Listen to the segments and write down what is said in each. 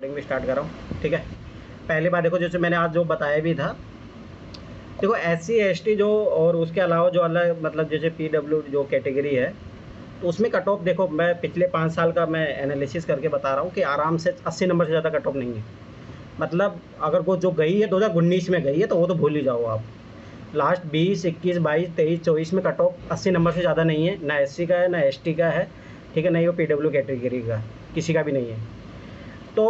Recording भी start कर रहा हूँ। ठीक है, पहली बात देखो, जैसे मैंने आज जो बताया भी था, देखो SC ST जो और उसके अलावा जो अलग मतलब जैसे PW जो कैटेगरी है, तो उसमें कट ऑफ देखो, मैं पिछले 5 साल का मैं एनालिसिस करके बता रहा हूँ कि आराम से 80 नंबर से ज़्यादा कट ऑफ नहीं है। मतलब अगर वो जो गई है 2019 में गई है तो वो तो भूल ही जाओ आप। लास्ट 20, 21, 22, 23, 24 में कट ऑफ 80 नंबर से ज़्यादा नहीं है, ना SC का है ना ST का है। ठीक है, नहीं वो PW कैटेगरी का किसी का भी नहीं है। तो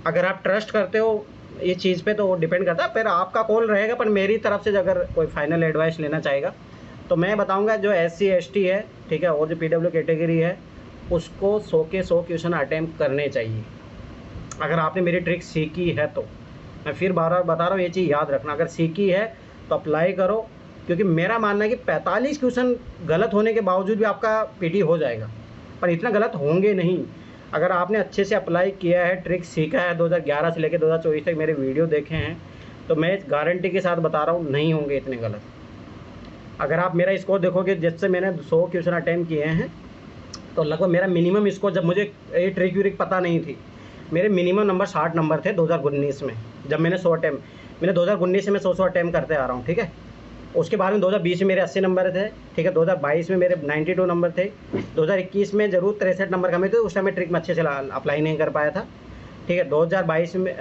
अगर आप ट्रस्ट करते हो ये चीज़ पे तो डिपेंड करता है, फिर आपका कॉल रहेगा। पर मेरी तरफ से अगर कोई फाइनल एडवाइस लेना चाहेगा तो मैं बताऊंगा जो SC ST है, ठीक है, और जो PW कैटेगरी है, उसको 100 के 100 क्वेश्चन अटैम्प्ट करने चाहिए। अगर आपने मेरी ट्रिक सीखी है तो, मैं फिर बार बार बता रहा हूँ, ये चीज़ याद रखना, अगर सीखी है तो अप्लाई करो। क्योंकि मेरा मानना है कि 45 क्वेश्चन गलत होने के बावजूद भी आपका PT हो जाएगा, पर इतना गलत होंगे नहीं। अगर आपने अच्छे से अप्लाई किया है, ट्रिक सीखा है, 2011 से लेकर 2024 तक मेरे वीडियो देखे हैं, तो मैं गारंटी के साथ बता रहा हूँ नहीं होंगे इतने गलत। अगर आप मेरा स्कोर देखोगे, जिससे मैंने 100 क्वेश्चन अटैम्प्ट किए हैं, तो लगभग मेरा मिनिमम स्कोर, जब मुझे ये ट्रिक व्रिक पता नहीं थी, मेरे मिनिमम नंबर 60 नंबर थे 2019 में, जब मैंने 100 अटैम्प्ट, मैंने 2019 से मैं 100 अटैम्प्ट करते आ रहा हूँ। ठीक है, उसके बाद में 2020 में मेरे 80 नंबर थे। ठीक है, 2022 में मेरे 92 नंबर थे। 2021 में ज़रूर 63 नंबर कमे थे, उस टाइम मैं ट्रिक में अच्छे से अप्लाई नहीं कर पाया था। ठीक है, 2022 में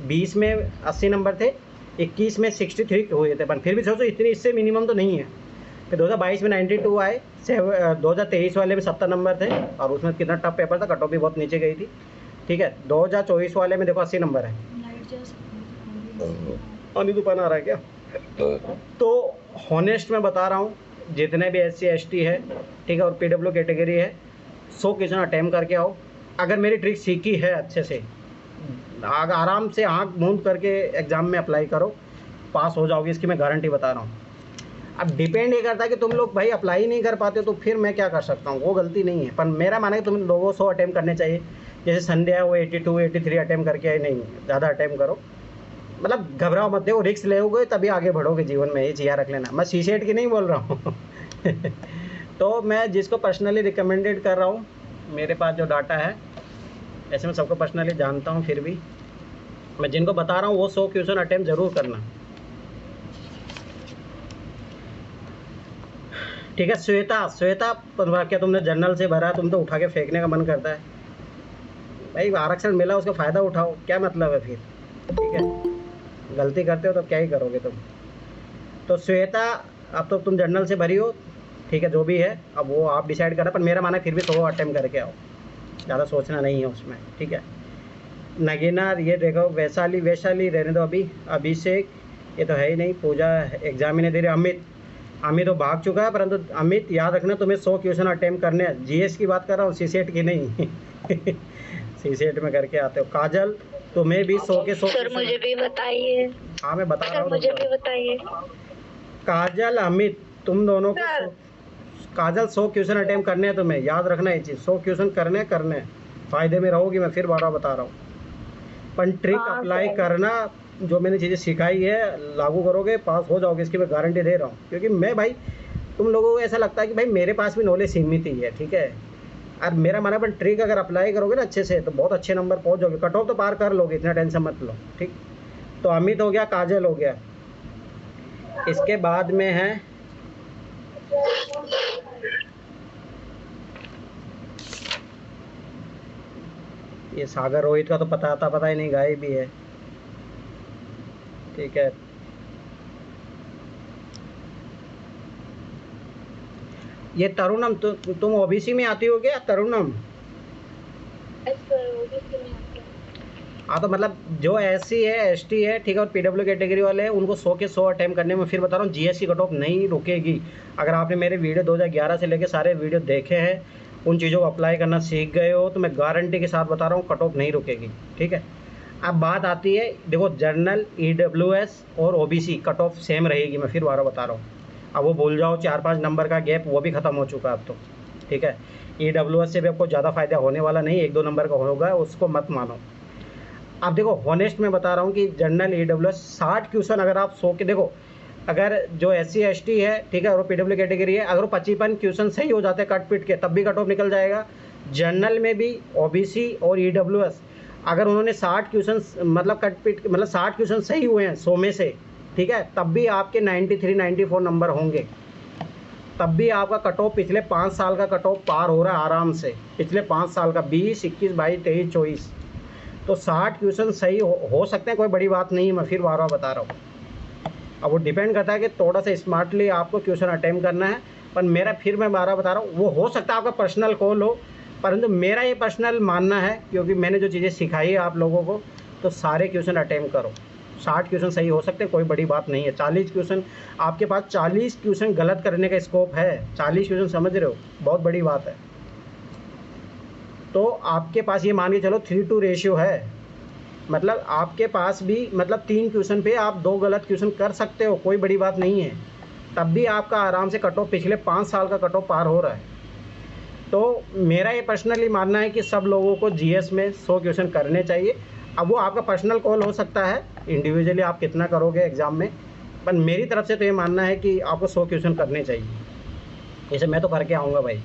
20 में 80 नंबर थे, 21 में 63 हुए थे, पर फिर भी सोचो इतनी, इससे मिनिमम तो नहीं है। फिर 2022 में 92 आए, 2023 वाले में 70 नंबर थे, और उसमें कितना टफ पेपर था, कट ऑफ भी बहुत नीचे गई थी। ठीक है, 2024 वाले में देखो 80 नंबर है। पानी तूफान आ रहा है क्या? तो हॉनेस्ट मैं बता रहा हूँ, जितने भी SC ST है, ठीक है, और PW कैटेगरी है, 100 क्वेश्चन अटैम्प्ट करके आओ। अगर मेरी ट्रिक सीखी है अच्छे से, आराम से आँख मूंद करके एग्ज़ाम में अप्लाई करो, पास हो जाओगे, इसकी मैं गारंटी बता रहा हूँ। अब डिपेंड ये करता है कि तुम लोग भाई अप्लाई नहीं कर पाते, तो फिर मैं क्या कर सकता हूँ, वो गलती नहीं है। पर मेरा मानना है कि तुम लोगों 100 अटैम्प्ट करने चाहिए। जैसे संध्या है वो 82, 83 अटैम्प्ट करके आए, नहीं ज़्यादा अटैम्प्ट करो। मतलब घबराओ मत, देखो रिस्क लोगे तभी आगे बढ़ोगे जीवन में, ये चीज़ रख लेना। मैं CSET की नहीं बोल रहा हूँ तो मैं जिसको पर्सनली रिकमेंडेड कर रहा हूँ, मेरे पास जो डाटा है, ऐसे मैं सबको पर्सनली जानता हूँ, फिर भी मैं जिनको बता रहा हूँ वो 100 क्वेश्चन अटैम्प्ट ज़रूर करना। ठीक है, श्वेता क्या तुमने जर्नल से भरा, तुम तो उठा के फेंकने का मन करता है भाई। आरक्षण मिला, उसका फ़ायदा उठाओ, क्या मतलब है फिर? ठीक है, गलती करते हो तो क्या ही करोगे तुम। तो श्वेता, अब तो तुम जर्नल से भरी हो, ठीक है, जो भी है अब वो आप डिसाइड करा, पर मेरा माना फिर भी 100 अटैम्प्ट करके आओ, ज़्यादा सोचना नहीं है उसमें। ठीक है, नगीना, ये देखो, वैशाली रहने दो अभी। अभिषेक, ये तो है ही नहीं। पूजा एग्जाम ही नहीं दे रही। अमित तो भाग चुका है, परंतु अमित याद रखना, तुम्हें 100 क्वेश्चन अटैम्प्ट करने हैं। GS की बात कर रहा हूँ, CSET की नहीं CSEट में करके आते हो। काजल, तुम्हें भी 100 के 100 सर मुझे भी बताइए। हाँ मैं बता रहा हूँ, मुझे भी बताइए। काजल अमित, तुम दोनों को काजल 100 क्वेश्चन अटैम्प्ट करने हैं तुम्हें, याद रखना ये चीज़, 100 क्वेश्चन करने फ़ायदे में रहोगी। मैं फिर बार बता रहा हूँ, पर ट्रिक अप्लाई करना, जो मैंने चीज़ें सिखाई है लागू करोगे, पास हो जाओगे, इसकी मैं गारंटी दे रहा हूँ। क्योंकि मैं भाई, तुम लोगों को ऐसा लगता है कि भाई मेरे पास भी नॉलेज सीमित ही है, ठीक है, और मेरा माना, पर ट्रिक अगर अप्लाई करोगे ना अच्छे से तो बहुत अच्छे नंबर पहुँच जाओगे, कट ऑफ तो पार कर लोगे, इतना टेंशन मत लो। ठीक, तो अमित हो गया, काजल हो गया, इसके बाद में है ये सागर। रोहित का तो पता ही नहीं, गायब भी है। ठीक है, ये तरुणम, तुम OBC में आती हो क्या तरुणम? हाँ, तो मतलब जो SC है ST है, ठीक है, और PW कैटेगरी वाले हैं, उनको 100 के 100 अटैम्प्ट करने में, फिर बता रहा हूँ, GS की कट ऑफ नहीं रुकेगी। अगर आपने मेरे वीडियो 2011 से लेकर सारे वीडियो देखे हैं, उन चीज़ों को अप्लाई करना सीख गए हो, तो मैं गारंटी के साथ बता रहा हूँ कट ऑफ नहीं रुकेगी। ठीक है, अब बात आती है, देखो जनरल, EWS और OBC कट ऑफ सेम रहेगी, मैं फिर बार बता रहा हूँ। अब वो भूल जाओ, 4-5 नंबर का गैप वो भी ख़त्म हो चुका अब तो। ठीक है, EWS से भी आपको ज़्यादा फ़ायदा होने वाला नहीं, 1-2 नंबर का होगा, उसको मत मानो। आप देखो, हॉनेस्ट मैं बता रहा हूँ कि जनरल EWS 60 क्वेश्चन अगर आप 100 के, देखो अगर जो SC ST है, ठीक है, और PW कैटेगरी है, अगर वो 55 क्वेश्चन सही हो जाते हैं कट पिट के, तब भी कट ऑफ निकल जाएगा। जनरल में भी, OBC और EWS अगर उन्होंने 60 क्वेश्चन मतलब कट पिट मतलब 60 क्वेश्चन सही हुए हैं 100 में से, ठीक है, तब भी आपके 93 94 नंबर होंगे, तब भी आपका कट ऑफ पिछले 5 साल का कट ऑफ पार हो रहा है आराम से। पिछले 5 साल का 20 21 22 23 24, तो 60 क्वेश्चन सही हो सकते हैं, कोई बड़ी बात नहीं है, मैं फिर बार बार बता रहा हूँ। अब वो डिपेंड करता है कि थोड़ा सा स्मार्टली आपको क्वेश्चन अटेम्प्ट करना है। पर मेरा फिर मैं बार बार बता रहा हूँ, वो हो सकता है आपका पर्सनल कॉल हो, परंतु मेरा ये पर्सनल मानना है, क्योंकि मैंने जो चीज़ें सिखाई है आप लोगों को, तो सारे क्वेश्चन अटेम्प्ट करो। 60 क्वेश्चन सही हो सकते हैं, कोई बड़ी बात नहीं है। 40 क्वेश्चन आपके पास, 40 क्वेश्चन गलत करने का स्कोप है। 40 क्वेश्चन समझ रहे हो, बहुत बड़ी बात है। तो आपके पास ये मान के चलो 3:2 रेशियो है, मतलब आपके पास भी मतलब 3 क्वेश्चन पे आप 2 गलत क्वेश्चन कर सकते हो, कोई बड़ी बात नहीं है। तब भी आपका आराम से कट ऑफ पिछले 5 साल का कट ऑफ पार हो रहा है। तो मेरा ये पर्सनली मानना है कि सब लोगों को जीएस में 100 क्वेश्चन करने चाहिए। अब वो आपका पर्सनल कॉल हो सकता है, इंडिविजुअली आप कितना करोगे एग्ज़ाम में, पर मेरी तरफ से तो ये मानना है कि आपको 100 क्वेश्चन करने चाहिए। जैसे मैं तो करके आऊँगा भाई,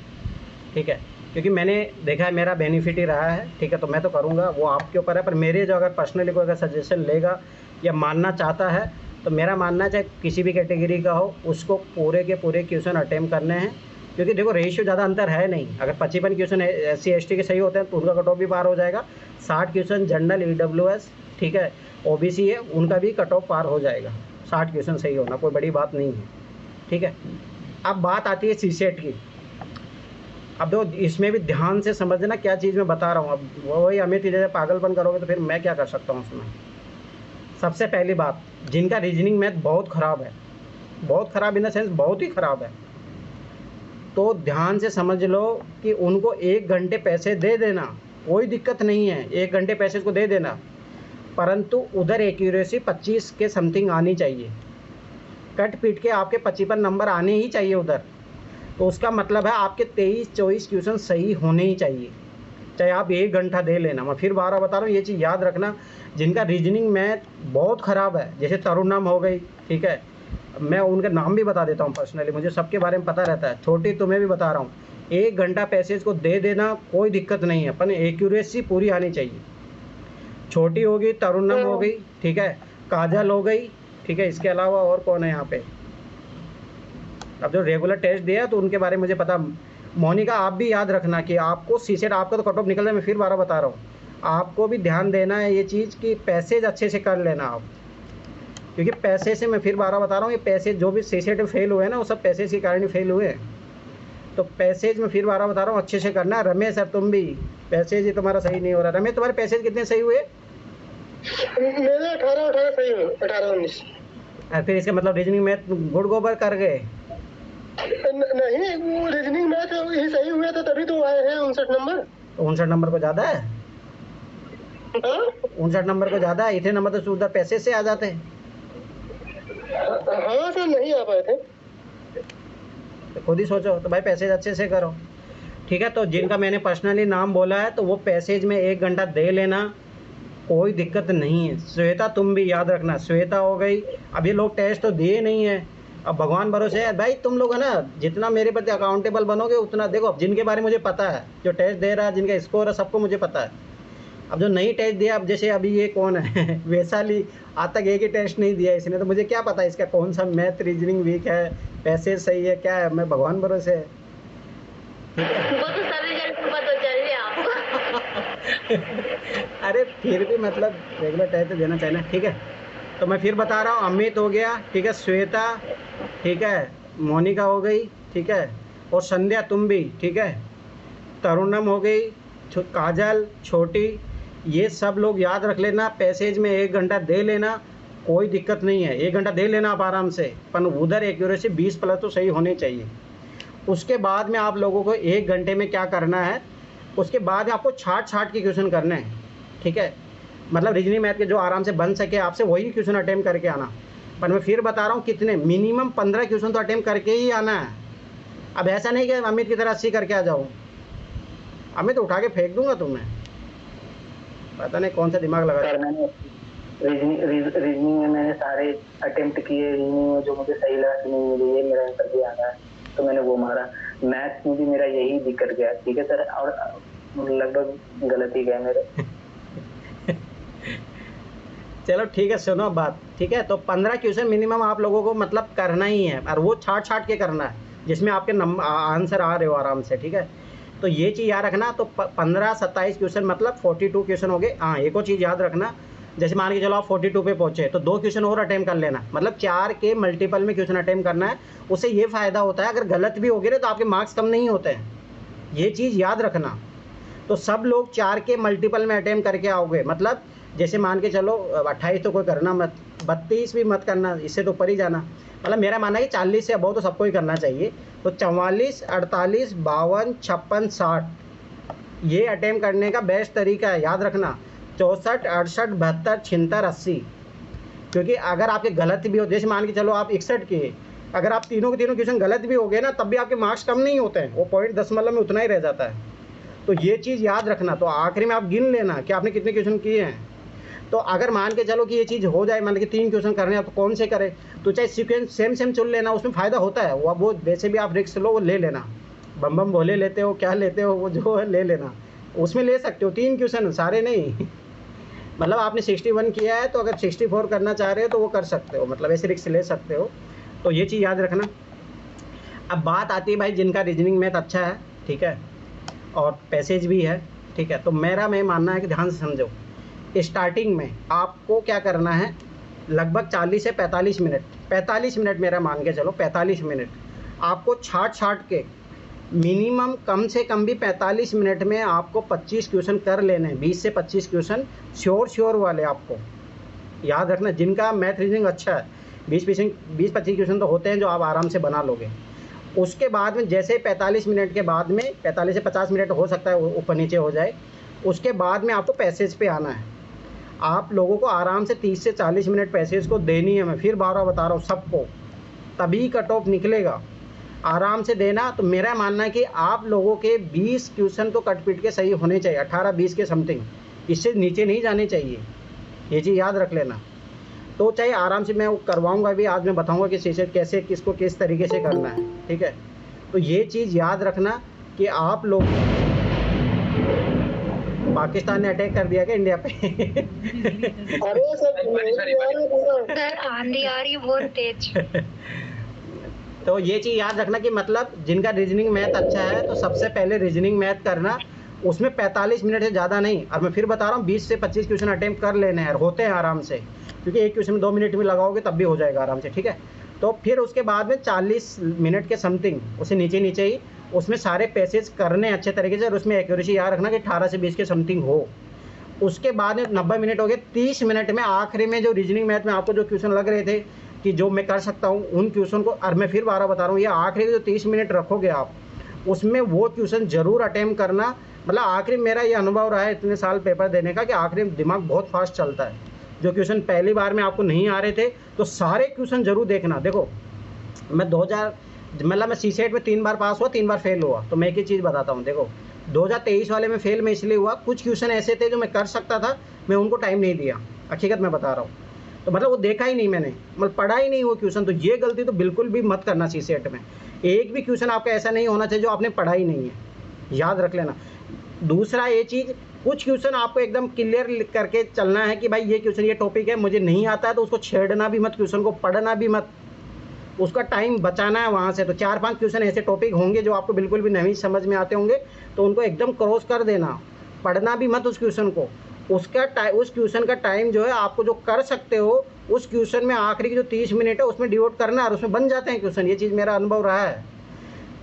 ठीक है, क्योंकि मैंने देखा है मेरा बेनिफिट ही रहा है, ठीक है, तो मैं तो करूँगा, वो आपके ऊपर है। पर मेरे जो अगर पर्सनली कोई अगर सजेशन लेगा या मानना चाहता है, तो मेरा मानना है चाहे किसी भी कैटेगरी का हो, उसको पूरे के पूरे क्वेश्चन अटेम्प्ट करने हैं। क्योंकि देखो रेशियो ज़्यादा अंतर है नहीं, अगर 55 क्वेश्चन SC ST के सही होते हैं तो उनका कट ऑफ भी पार हो जाएगा। 60 क्वेश्चन जनरल EWS, ठीक है, OBC है, उनका भी कट ऑफ पार हो जाएगा। 60 क्वेश्चन सही होना कोई बड़ी बात नहीं है, ठीक है। अब बात आती है CSET की। अब दो इसमें भी ध्यान से समझना क्या चीज़ मैं बता रहा हूँ। अब वही अमित जैसे पागलपन करोगे तो फिर मैं क्या कर सकता हूँ उसमें। सबसे पहली बात, जिनका रीजनिंग मैथ बहुत ख़राब है, बहुत ख़राब इन द सेंस बहुत ही ख़राब है, तो ध्यान से समझ लो कि उनको 1 घंटे पैसे दे देना, कोई दिक्कत नहीं है, 1 घंटे पैसे को दे देना, परंतु उधर एक्यूरेसी 25 के समथिंग आनी चाहिए। कट पीट के आपके 55 नंबर आने ही चाहिए उधर। तो उसका मतलब है आपके 23-24 क्वेश्चन सही होने ही चाहिए, चाहे आप 1 घंटा दे लेना। मैं फिर बार बता रहा हूँ, ये चीज़ याद रखना, जिनका रीजनिंग मैथ बहुत ख़राब है, जैसे तरुणम हो गई, ठीक है, मैं उनका नाम भी बता देता हूँ पर्सनली, मुझे सबके बारे में पता रहता है। छोटी तुम्हें भी बता रहा हूँ, 1 घंटा पैसेज को दे देना, कोई दिक्कत नहीं है, पर एक्यूरेसी पूरी आनी चाहिए। छोटी होगी, तरुणम हो गई, ठीक है, काजल हो गई, ठीक है, इसके अलावा और कौन है यहाँ पे, अब जो रेगुलर टेस्ट दिया है तो उनके बारे में मुझे पता। मोनिका, आप भी याद रखना कि आपको CSET आपका तो कट ऑफ निकल रहा है, मैं फिर 12 बता रहा हूँ, आपको भी ध्यान देना है ये चीज़ कि पैसेज अच्छे से कर लेना आप, क्योंकि पैसे से मैं फिर 12 बता रहा हूँ, ये पैसे जो भी CSET में फेल हुए हैं ना, वो सब पैसे के कारण ही फेल हुए हैं। तो पैसेज में फिर 12 बता रहा हूँ, अच्छे से करना। रमेश सर तुम भी, पैसेज ही तुम्हारा सही नहीं हो रहा। रमेश तुम्हारे पैसेज कितने सही हुए? मेरे 18 सही हुए, 18-19। फिर इसका मतलब रीजनिंग मैथ गुड़ गोबर कर गए? नहीं, वो रीजनिंग मैथ ही सही हुए थे, तभी तो आए हैं 59 नंबर। 59 नंबर को ज़्यादा है, 59 नंबर को ज़्यादा है, इतने नंबर तो उधर पैसे से आ जाते हैं। हाँ सर, नहीं आ पाए थे। तो खुद ही सोचो, तो भाई पैसेज अच्छे से करो, ठीक है। तो जिनका मैंने पर्सनली नाम बोला है, तो वो पैसेज में 1 घंटा दे लेना, कोई दिक्कत नहीं है। श्वेता तुम भी याद रखना, श्वेता हो गई, अब ये लोग टेस्ट तो दिए नहीं है, अब भगवान भरोसे है भाई। तुम लोग है ना, जितना मेरे प्रति अकाउंटेबल बनोगे उतना, देखो अब जिनके बारे में मुझे पता है, जो टेस्ट दे रहा है, जिनका स्कोर है, सबको मुझे पता है। अब जो नहीं टेस्ट दिया, अब जैसे अभी ये कौन है वैशाली, आज तक एक ही टेस्ट नहीं दिया इसने, तो मुझे क्या पता इसका कौन सा मैथ रीजनिंग वीक है, पैसे सही है, क्या है, मैं भगवान भरोसे है, ठीक है। वो तो सब रिजल्ट को पता चल गया आपको। अरे फिर भी मतलब रेगुलर टेस्ट तो देना चाहिए ना, ठीक है। तो मैं फिर बता रहा हूँ, अमित हो गया, ठीक है, श्वेता, ठीक है, मोनिका हो गई, ठीक है, और संध्या तुम भी, ठीक है, तरुणम हो गई, काजल, छोटी, ये सब लोग याद रख लेना। पैसेज में 1 घंटा दे लेना, कोई दिक्कत नहीं है, 1 घंटा दे लेना आप आराम से, पर उधर एक्यूरेसी 20 प्लस तो सही होनी चाहिए। उसके बाद में आप लोगों को 1 घंटे में क्या करना है, उसके बाद आपको छाट के क्वेश्चन करने हैं, ठीक है, मतलब रीजनिंग मैथ के जो आराम से बन सके आपसे, वही क्वेश्चन अटेम्प्ट करके आना। पर मैं फिर बता रहा हूँ, कितने, मिनिमम 15 क्वेश्चन तो अटेम्प्ट करके ही आना है। अब ऐसा नहीं कि अमित की तरह 80 करके आ जाऊँ, अमित उठा के फेंक दूंगा तुम्हें, पता नहीं कौन सा दिमाग लगा। सर मैंने रीजनिंग में मैंने सारे अटेम्प्ट किए, रीजनिंग में जो मुझे सही लगा कि नहीं मुझे ये मेरा आंसर भी आना है, तो मैंने वो मारा। मैथ्स में भी मेरा यही दिक्कत गया, ठीक है सर, और लगभग गलत ही गया मेरे। चलो ठीक है, सुनो बात, ठीक है। तो 15 क्वेश्चन मिनिमम आप लोगों को मतलब करना ही है, और वो छाट के करना है जिसमें आपके आंसर आ रहे हो आराम से, ठीक है। तो ये चीज़ याद रखना। तो 15-27 क्वेश्चन मतलब 42 क्वेश्चन हो गए। हाँ, एक और चीज़ याद रखना, जैसे मान के चलो आप 42 पे पहुँचे तो 2 क्वेश्चन और अटेम्प्ट कर लेना, मतलब 4 के मल्टीपल में क्वेश्चन अटेम्प्ट करना है। उससे ये फ़ायदा होता है, अगर गलत भी हो गए तो आपके मार्क्स कम नहीं होते हैं, ये चीज़ याद रखना। तो सब लोग 4 के मल्टीपल में अटेम्प्ट करके आओगे, मतलब जैसे मान के चलो 28 तो कोई करना मत, 32 भी मत करना, इससे तो ऊपर ही जाना। मतलब मेरा मानना है कि 40 से अबव तो सबको ही करना चाहिए। तो 44, 48, 52, 56, 60 ये अटेम्प्ट करने का बेस्ट तरीका है, याद रखना। 64, 68, 72, 76, 80, क्योंकि अगर आपके गलत भी हो, जैसे मान के चलो आप 61 किए, अगर आप तीनों के तीनों क्वेश्चन गलत भी हो गए ना, तब भी आपके मार्क्स कम नहीं होते हैं, वो पॉइंट दशमलव में उतना ही रह जाता है। तो ये चीज़ याद रखना। तो आखिरी में आप गिन लेना कि आपने कितने क्वेश्चन किए हैं। तो अगर मान के चलो कि ये चीज़ हो जाए, मान के 3 क्वेश्चन करने हैं तो कौन से करें, तो चाहे सीक्वेंस सेम चुन लेना, उसमें फ़ायदा होता है। वो वैसे भी आप रिस्क लो, वो ले लेना, बम बम भोले लेते हो क्या लेते हो, वो जो है ले लेना, उसमें ले सकते हो 3 क्वेश्चन, सारे नहीं। मतलब आपने 61 किया है तो अगर 64 करना चाह रहे हो तो वो कर सकते हो, मतलब ऐसे रिस्क ले सकते हो। तो ये चीज़ याद रखना। अब बात आती है भाई जिनका रीजनिंग मैथ अच्छा है, ठीक है, और पैसेज भी है, ठीक है। तो मेरा मानना है कि ध्यान से समझो, स्टार्टिंग में आपको क्या करना है, लगभग 40 से 45 मिनट, 45 मिनट मेरा मान के चलो, 45 मिनट आपको छाट के मिनिमम कम से कम भी 45 मिनट में आपको 25 क्वेश्चन कर लेने हैं। 20 से 25 क्वेश्चन श्योर वाले आपको याद रखना, जिनका मैथ रीजनिंग अच्छा है। 20-25 क्वेश्चन तो होते हैं जो आप आराम से बना लोगे। उसके बाद में जैसे 45 मिनट के बाद में 45 से 50 मिनट हो सकता है ऊपर नीचे हो जाए, उसके बाद में आपको पैसेज पे आना है। आप लोगों को आराम से 30 से 40 मिनट पैसेज को देनी है। मैं फिर बार बता रहा हूँ सबको, तभी कट ऑफ निकलेगा, आराम से देना। तो मेरा मानना है कि आप लोगों के 20 क्वेश्चन तो कट पीट के सही होने चाहिए, 18-20 के समथिंग, इससे नीचे नहीं जाने चाहिए, ये चीज़ याद रख लेना। तो चाहे आराम से मैं करवाऊंगा भी, आज मैं बताऊंगा कि शीशे कैसे किसको किस तरीके से करना है, ठीक है। तो ये चीज़ याद रखना कि आप लोग, पाकिस्तान ने अटैक कर दिया क्या इंडिया पे? अरे सर सर आंधी आ रही बहुत तेज। तो ये चीज़ याद रखना कि मतलब जिनका रीजनिंग मैथ अच्छा है तो सबसे पहले रीजनिंग मैथ करना, उसमें 45 मिनट से ज़्यादा नहीं। और मैं फिर बता रहा हूँ 20 से 25 क्वेश्चन अटेम्प्ट कर लेने हैं, होते हैं आराम से, क्योंकि एक क्वेश्चन में 2 मिनट में लगाओगे तब भी हो जाएगा आराम से, ठीक है। तो फिर उसके बाद में 40 मिनट के समथिंग, उससे नीचे ही उसमें सारे पैसेज करने अच्छे तरीके से, और उसमें एक्यूरेसी याद रखना कि 18 से 20 के समथिंग हो। उसके बाद में 90 मिनट हो गए, 30 मिनट में आखिरी में जो रीजनिंग मैथ में आपको जो क्वेश्चन लग रहे थे कि जो मैं कर सकता हूँ, उन क्वेश्चन को, और मैं फिर 12 बता रहा हूँ, ये आखिरी जो 30 मिनट रखोगे आप, उसमें वो क्वेश्चन ज़रूर अटेम्प्ट करना। मतलब आखिरी मेरा ये अनुभव रहा है इतने साल पेपर देने का कि आखिरी दिमाग बहुत फास्ट चलता है। जो क्वेश्चन पहली बार में आपको नहीं आ रहे थे तो सारे क्वेश्चन जरूर देखना। देखो मैं 2000 मतलब मैं CSET में 3 बार पास हुआ, 3 बार फेल हुआ। तो मैं एक ही चीज़ बताता हूँ, देखो 2023 वाले में फेल मैं इसलिए हुआ, कुछ क्वेश्चन ऐसे थे जो मैं कर सकता था, मैं उनको टाइम नहीं दिया, हकीकत मैं बता रहा हूँ। तो मतलब वो देखा ही नहीं मैंने, मतलब पढ़ा ही नहीं वो क्वेश्चन। तो ये गलती तो बिल्कुल भी मत करना CSET में। एक भी क्वेश्चन आपका ऐसा नहीं होना चाहिए जो आपने पढ़ा ही नहीं है, याद रख लेना। दूसरा ये चीज़, कुछ क्वेश्चन आपको एकदम क्लियर करके चलना है कि भाई ये क्वेश्चन, ये टॉपिक है, मुझे नहीं आता है, तो उसको छेड़ना भी मत, क्वेश्चन को पढ़ना भी मत, उसका टाइम बचाना है वहाँ से। तो 4-5 क्वेश्चन ऐसे टॉपिक होंगे जो आपको बिल्कुल भी नहीं समझ में आते होंगे, तो उनको एकदम क्रॉस कर देना, पढ़ना भी मत उस क्वेश्चन को। उस क्वेश्चन का टाइम जो है आपको जो कर सकते हो, उस क्वेश्चन में आखिरी की जो 30 मिनट है उसमें डिवोट करना, और उसमें बन जाते हैं क्वेश्चन। ये चीज़ मेरा अनुभव रहा है।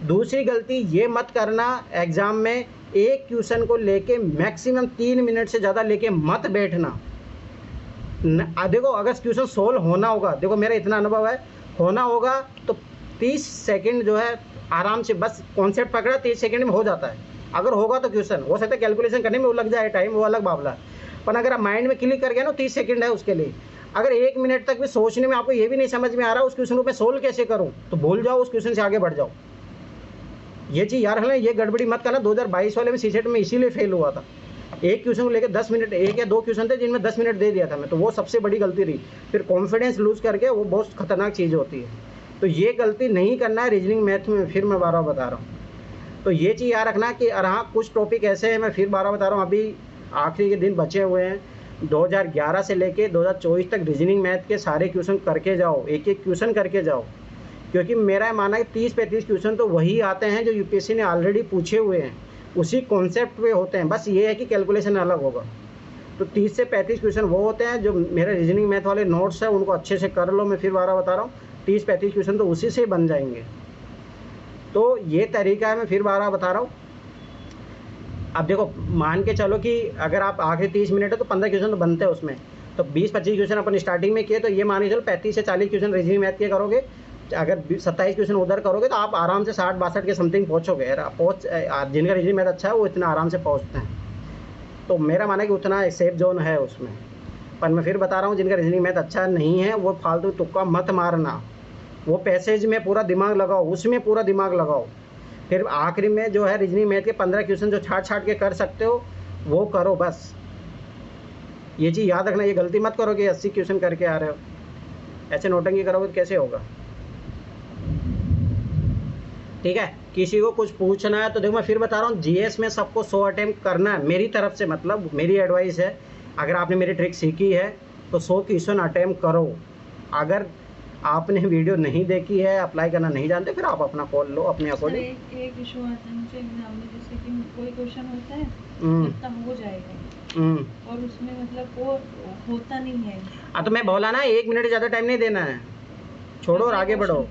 दूसरी गलती ये मत करना, एग्ज़ाम में एक क्वेश्चन को लेके मैक्सिमम 3 मिनट से ज़्यादा लेके मत बैठना। देखो अगर क्वेश्चन सोल्व होना होगा, देखो मेरा इतना अनुभव है, होना होगा तो 30 सेकंड जो है आराम से, बस कॉन्सेप्ट पकड़ा 30 सेकंड में हो जाता है। अगर होगा तो क्वेश्चन हो सकता है कैलकुलेशन करने में वो लग जाए टाइम, वो अलग मामला है। पर अगर आप माइंड में क्लिक कर गया ना, 30 सेकंड है उसके लिए। अगर 1 मिनट तक भी सोचने में आपको ये भी नहीं समझ में आ रहा उस क्वेश्चन को मैं सोल्व कैसे करूँ, तो भूल जाओ, उस क्वेश्चन से आगे बढ़ जाओ। ये चीज़ याद रखना, ये गड़बड़ी मत करना। 2022 वाले में CSET में इसीलिए फेल हुआ था। एक क्वेश्चन को लेकर 10 मिनट, 1 या 2 क्वेश्चन थे जिनमें 10 मिनट दे दिया था मैं, तो वो सबसे बड़ी गलती रही। फिर कॉन्फिडेंस लूज़ करके वो बहुत खतरनाक चीज़ होती है। तो ये गलती नहीं करना है रीजनिंग मैथ में, फिर मैं 12 बता रहा हूँ। तो ये चीज़ याद रखना कि हाँ कुछ टॉपिक ऐसे हैं, मैं फिर 12 बता रहा हूँ, अभी आखिरी के दिन बचे हुए हैं, 2011 से लेके 2024 तक रीजनिंग मैथ के सारे क्वेश्चन करके जाओ, एक एक क्वेश्चन करके जाओ, क्योंकि मेरा मानना है 30-35 क्वेश्चन तो वही आते हैं जो यूपीएससी ने ऑलरेडी पूछे हुए हैं, उसी कॉन्सेप्ट पे होते हैं, बस ये है कि कैलकुलेशन अलग होगा। तो 30 से 35 क्वेश्चन वो होते हैं जो मेरे रीजनिंग मैथ वाले नोट्स हैं उनको अच्छे से कर लो। मैं फिर बार बता रहा हूँ 30-35 क्वेश्चन तो उसी से बन जाएंगे। तो ये तरीका है, मैं फिर बार बता रहा हूँ। अब देखो मान के चलो कि अगर आप आखिरी 30 मिनट है तो 15 क्वेश्चन तो बनते हैं उसमें, तो 20-25 क्वेश्चन अपन स्टार्टिंग में किए, तो ये मान के चलो 35 से 40 क्वेश्चन रीजनिंग मैथ के करोगे। अगर 27 क्वेश्चन उधर करोगे तो आप आराम से 60-62 के समथिंग पहुँचोगे। जिनका रीजनिंग मैथ अच्छा है वो इतना आराम से पहुँचते हैं। तो मेरा माना है कि उतना सेफ जोन है उसमें। पर मैं फिर बता रहा हूँ जिनका रीजनिंग मैथ अच्छा नहीं है वो फालतू तुक्का मत मारना, वो पैसेज में पूरा दिमाग लगाओ, उसमें पूरा दिमाग लगाओ। फिर आखिरी में जो है रीजनिंग मैथ के 15 क्वेश्चन जो छाट के कर सकते हो वो करो बस। ये चीज़ याद रखना, ये गलती मत करो कि 80 क्वेश्चन करके आ रहे हो, ऐसे नोटंकी करोगे तो कैसे होगा। ठीक है, किसी को कुछ पूछना है तो देखो मैं फिर बता रहा हूँ, जीएस में सबको 100 अटेम्प्ट करना है मेरी तरफ से, मतलब मेरी एडवाइस है। अगर आपने मेरी ट्रिक सीखी है तो 100 क्वेश्चन अटेम्प्ट करो। अगर आपने वीडियो नहीं देखी है, अप्लाई करना नहीं जानते, फिर आप अपना कॉल लो अपने अकॉर्डिंग। एक इशू आता है मुझे एग्जाम में, जैसे कि कोई क्वेश्चन होता है इतना हो जाएगा और उसमें मतलब वो होता नहीं है। हाँ तो मैं बोला ना 1 मिनट ज़्यादा टाइम नहीं देना है, छोड़ो और आगे बढ़ो।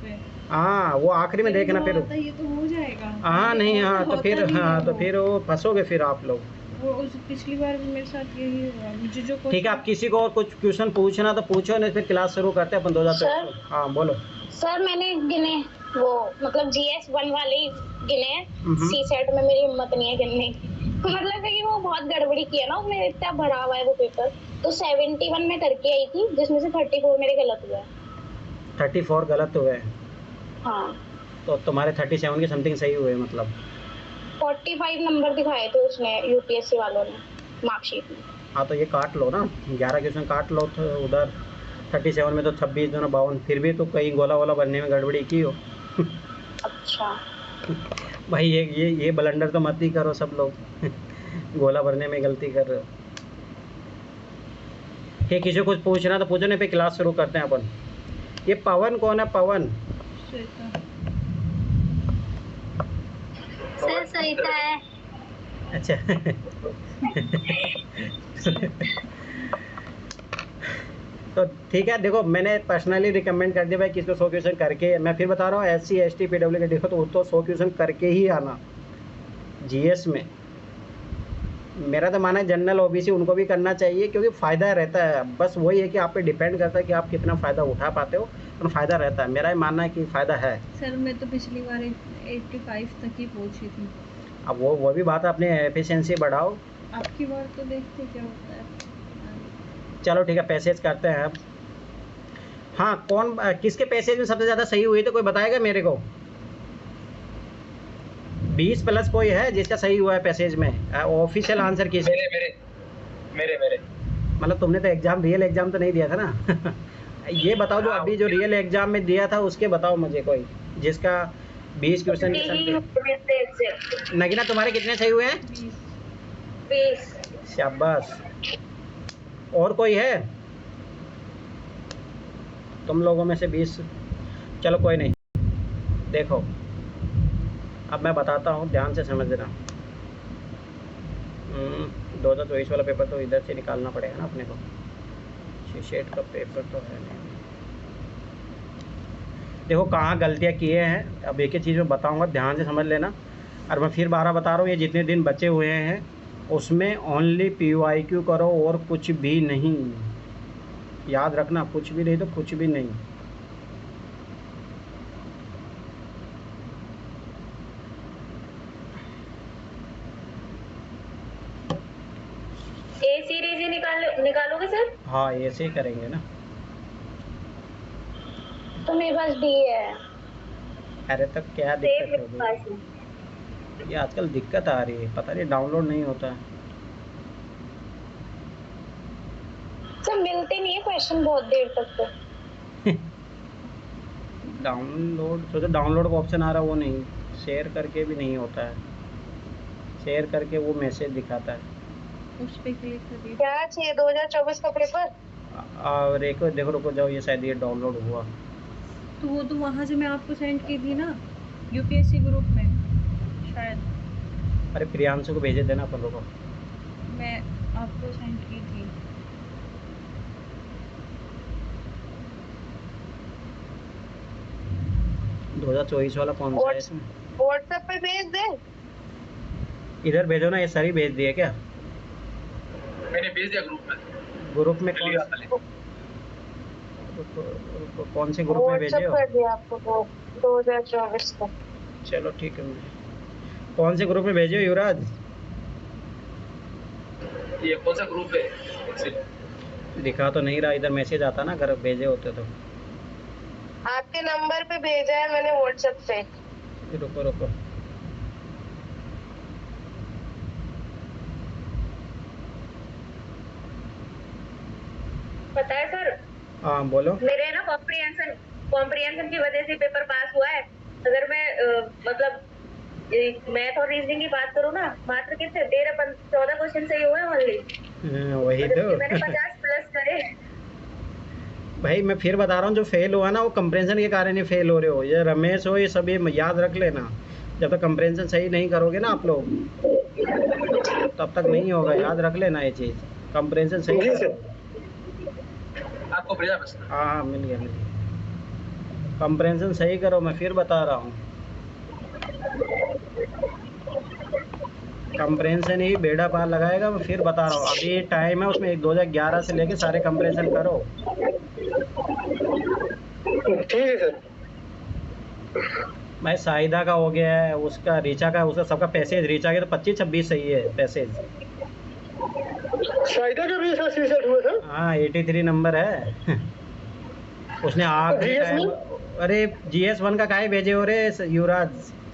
हाँ वो आखिरी में देखना फिर ये तो हो जाएगा। हाँ नहीं, हाँ तो फिर हाँ तो फिर वो फंसोगे फिर आप लोग। वो उस पिछली बार भी मेरे साथ यही हुआ मुझे जो। ठीक है, आप किसी को और कुछ क्वेश्चन पूछना तो पूछो, नहीं फिर क्लास शुरू करते हैं अपन 2000। हाँ बोलो सर। मैंने गिने वो मतलब GS 1 वाले गिने, सी सेट में मेरी हिम्मत नहीं है गिनने की। मतलब है कि वो बहुत गड़बड़ी की है ना, उसमें इतना भरा हुआ है वो पेपर। तो 71 में करके आई थी जिसमें से 34 मेरे गलत हुए। 34 गलत हुए? हाँ। तो तुम्हारे 37 के समथिंग सही हुए, मतलब 45 नंबर दिखाए थे उसमें यूपीएससी वालों ने मार्कशीट में। हाँ तो ये काट लो ना, 11 क्वेश्चन काट लो। तो उधर 37 में तो 26 दोनों 52, फिर भी तो कहीं गोला वोला बनने में गड़बड़ी की हो। अच्छा भाई ये ब्लंडर तो मत ही करो सब लोग। गोला भरने में गलती कर रहे हो। ठीक, किसी को कुछ पूछना तो पूछने पे क्लास शुरू करते हैं अपन। ये पवन कौन है? पवन सर सविता है। अच्छा। तो ठीक है, देखो मैंने पर्सनली रिकमेंड कर दिया भाई किसको 100 क्वेश्चन करके। मैं फिर बता रहा हूँ SC ST PW के देखो तो 100 क्वेश्चन करके ही आना जीएस में। मेरा तो माना है जनरल OBC उनको भी करना चाहिए, क्योंकि फ़ायदा रहता है। बस वही है कि आप पे डिपेंड करता है कि आप कितना फ़ायदा उठा पाते हो, तो फ़ायदा रहता है। मेरा ही मानना है कि फ़ायदा है। सर मैं तो पिछली बार 85 तक ही पहुंची थी। अब वो भी बात, अपनी एफिशिएंसी बढ़ाओ। आपकी बार तो देखते क्या होता है। चलो ठीक है, पैसेज करते हैं अब। हाँ, कौन किसके पैसेज में सबसे ज़्यादा सही हुई, तो कोई बताएगा मेरे को? 20+ कोई है जिसका सही हुआ है पैसेज में? ऑफिशियल आंसर किस? मेरे मतलब तुमने तो एग्जाम, रियल एग्जाम तो नहीं दिया था ना? ये बताओ जो अभी जो रियल एग्जाम में दिया था उसके बताओ मुझे कोई जिसका 20 क्वेश्चन के। नगीना तुम्हारे कितने सही हुए हैं? 20। शाबाश। और कोई है तुम लोगों में से 20? चलो कोई नहीं, देखो अब मैं बताता हूँ, ध्यान से समझना। 2024 वाला पेपर तो इधर से निकालना पड़ेगा ना अपने को, शीशेट का पेपर तो है नहीं। देखो कहाँ गलतियाँ किए हैं, अब एक एक चीज़ में बताऊँगा, ध्यान से समझ लेना। और मैं फिर 12 बता रहा हूँ, ये जितने दिन बचे हुए हैं उसमें ओनली PYQ करो और कुछ भी नहीं। याद रखना, कुछ भी नहीं तो कुछ भी नहीं। ए सीरीज ही निकालोगे सर? हाँ ऐसे ही करेंगे ना। तो मेरे पास D है। अरे तो क्या दिक्कत हो गई? ये आजकल दिक्कत आ रही है, पता नहीं डाउनलोड नहीं होता है। सर मिलते नहीं है क्वेश्चन बहुत देर तक तो। डाउनलोड तो डाउनलोड का ऑप्शन आ रहा है वो नहीं, शेयर करके भी नहीं होता है। शेयर करके वो मैसेज दिखाता है। उस पे क्लिक करिए। क्या चाहिए 2024 का पेपर? और एक देखो, रुको जाओ, ये शायद ये डाउनलोड हुआ। तो वो तो वहाँ से मैं आपको सेंड की थी ना यूपीएससी ग्रुप में शायद। अरे प्रियांशु को भेजे देना अपन लोगों को। मैं आपको सेंड की थी। दो 2024 वाला कौन सा है इसमें? व्हाट्सएप पे भेज दे। इधर भेजो ना, ये सारी भेज दिए क्या? मैंने भेज दिया ग्रुप में। ग्रुप में कौन कौन से ग्रुप में भेजे हो? कर दिया आपको 2024 का। चलो ठीक है, कौन से ग्रुप में भेजे हो युवराज? ये कौन सा ग्रुप है? दिखा तो नहीं रहा, इधर मैसेज आता ना अगर भेजे होते तो। आपके नंबर पे भेजा है मैंने व्हाट्सएप पे। रुको रुको, पता है सर, हाँ बोलो। मेरे ना कॉम्प्रिहेंशन की वजह से पेपर पास हुआ है। अगर मैं मतलब मैथ और रीजनिंग की बात करूँ ना, मात्र कितने 13-14 क्वेश्चन सही हुए ओनली। वही तो मैंने 50 प्लस करे। भाई मैं फिर बता रहा हूँ, जो फेल हुआ ना वो कंप्रेंशन के कारण ही फेल हो रहे हो। ये रमेश हो, ये सब ये याद रख लेना। जब तक कंप्रेंशन सही नहीं करोगे ना आप लोग, तब तक नहीं होगा। याद रख लेना ये चीज़, कंप्रेंशन सही करो। आपको भेजा बस। हाँ मिल गया। कंप्रेंशन सही करो, मैं फिर बता रहा हूँ। कंप्रेंशन ही बेड़ा पार लगाएगा। मैं फिर बता रहा हूँ, अभी टाइम है उसमें 2011 से लेके सारे कंप्रेंशन करो। ठीक है सर। भाई साहिदा का हो गया है, उसका रीचा का, उसका सबका पैसेज। रीचा के तो 25-26 सही है पैसेज। साइदा का भी सी सेट हुआ था। हाँ 83 नंबर है। उसने आखिरी टाइम। अरे GS1 का काहे भेजे हो रे युवराज?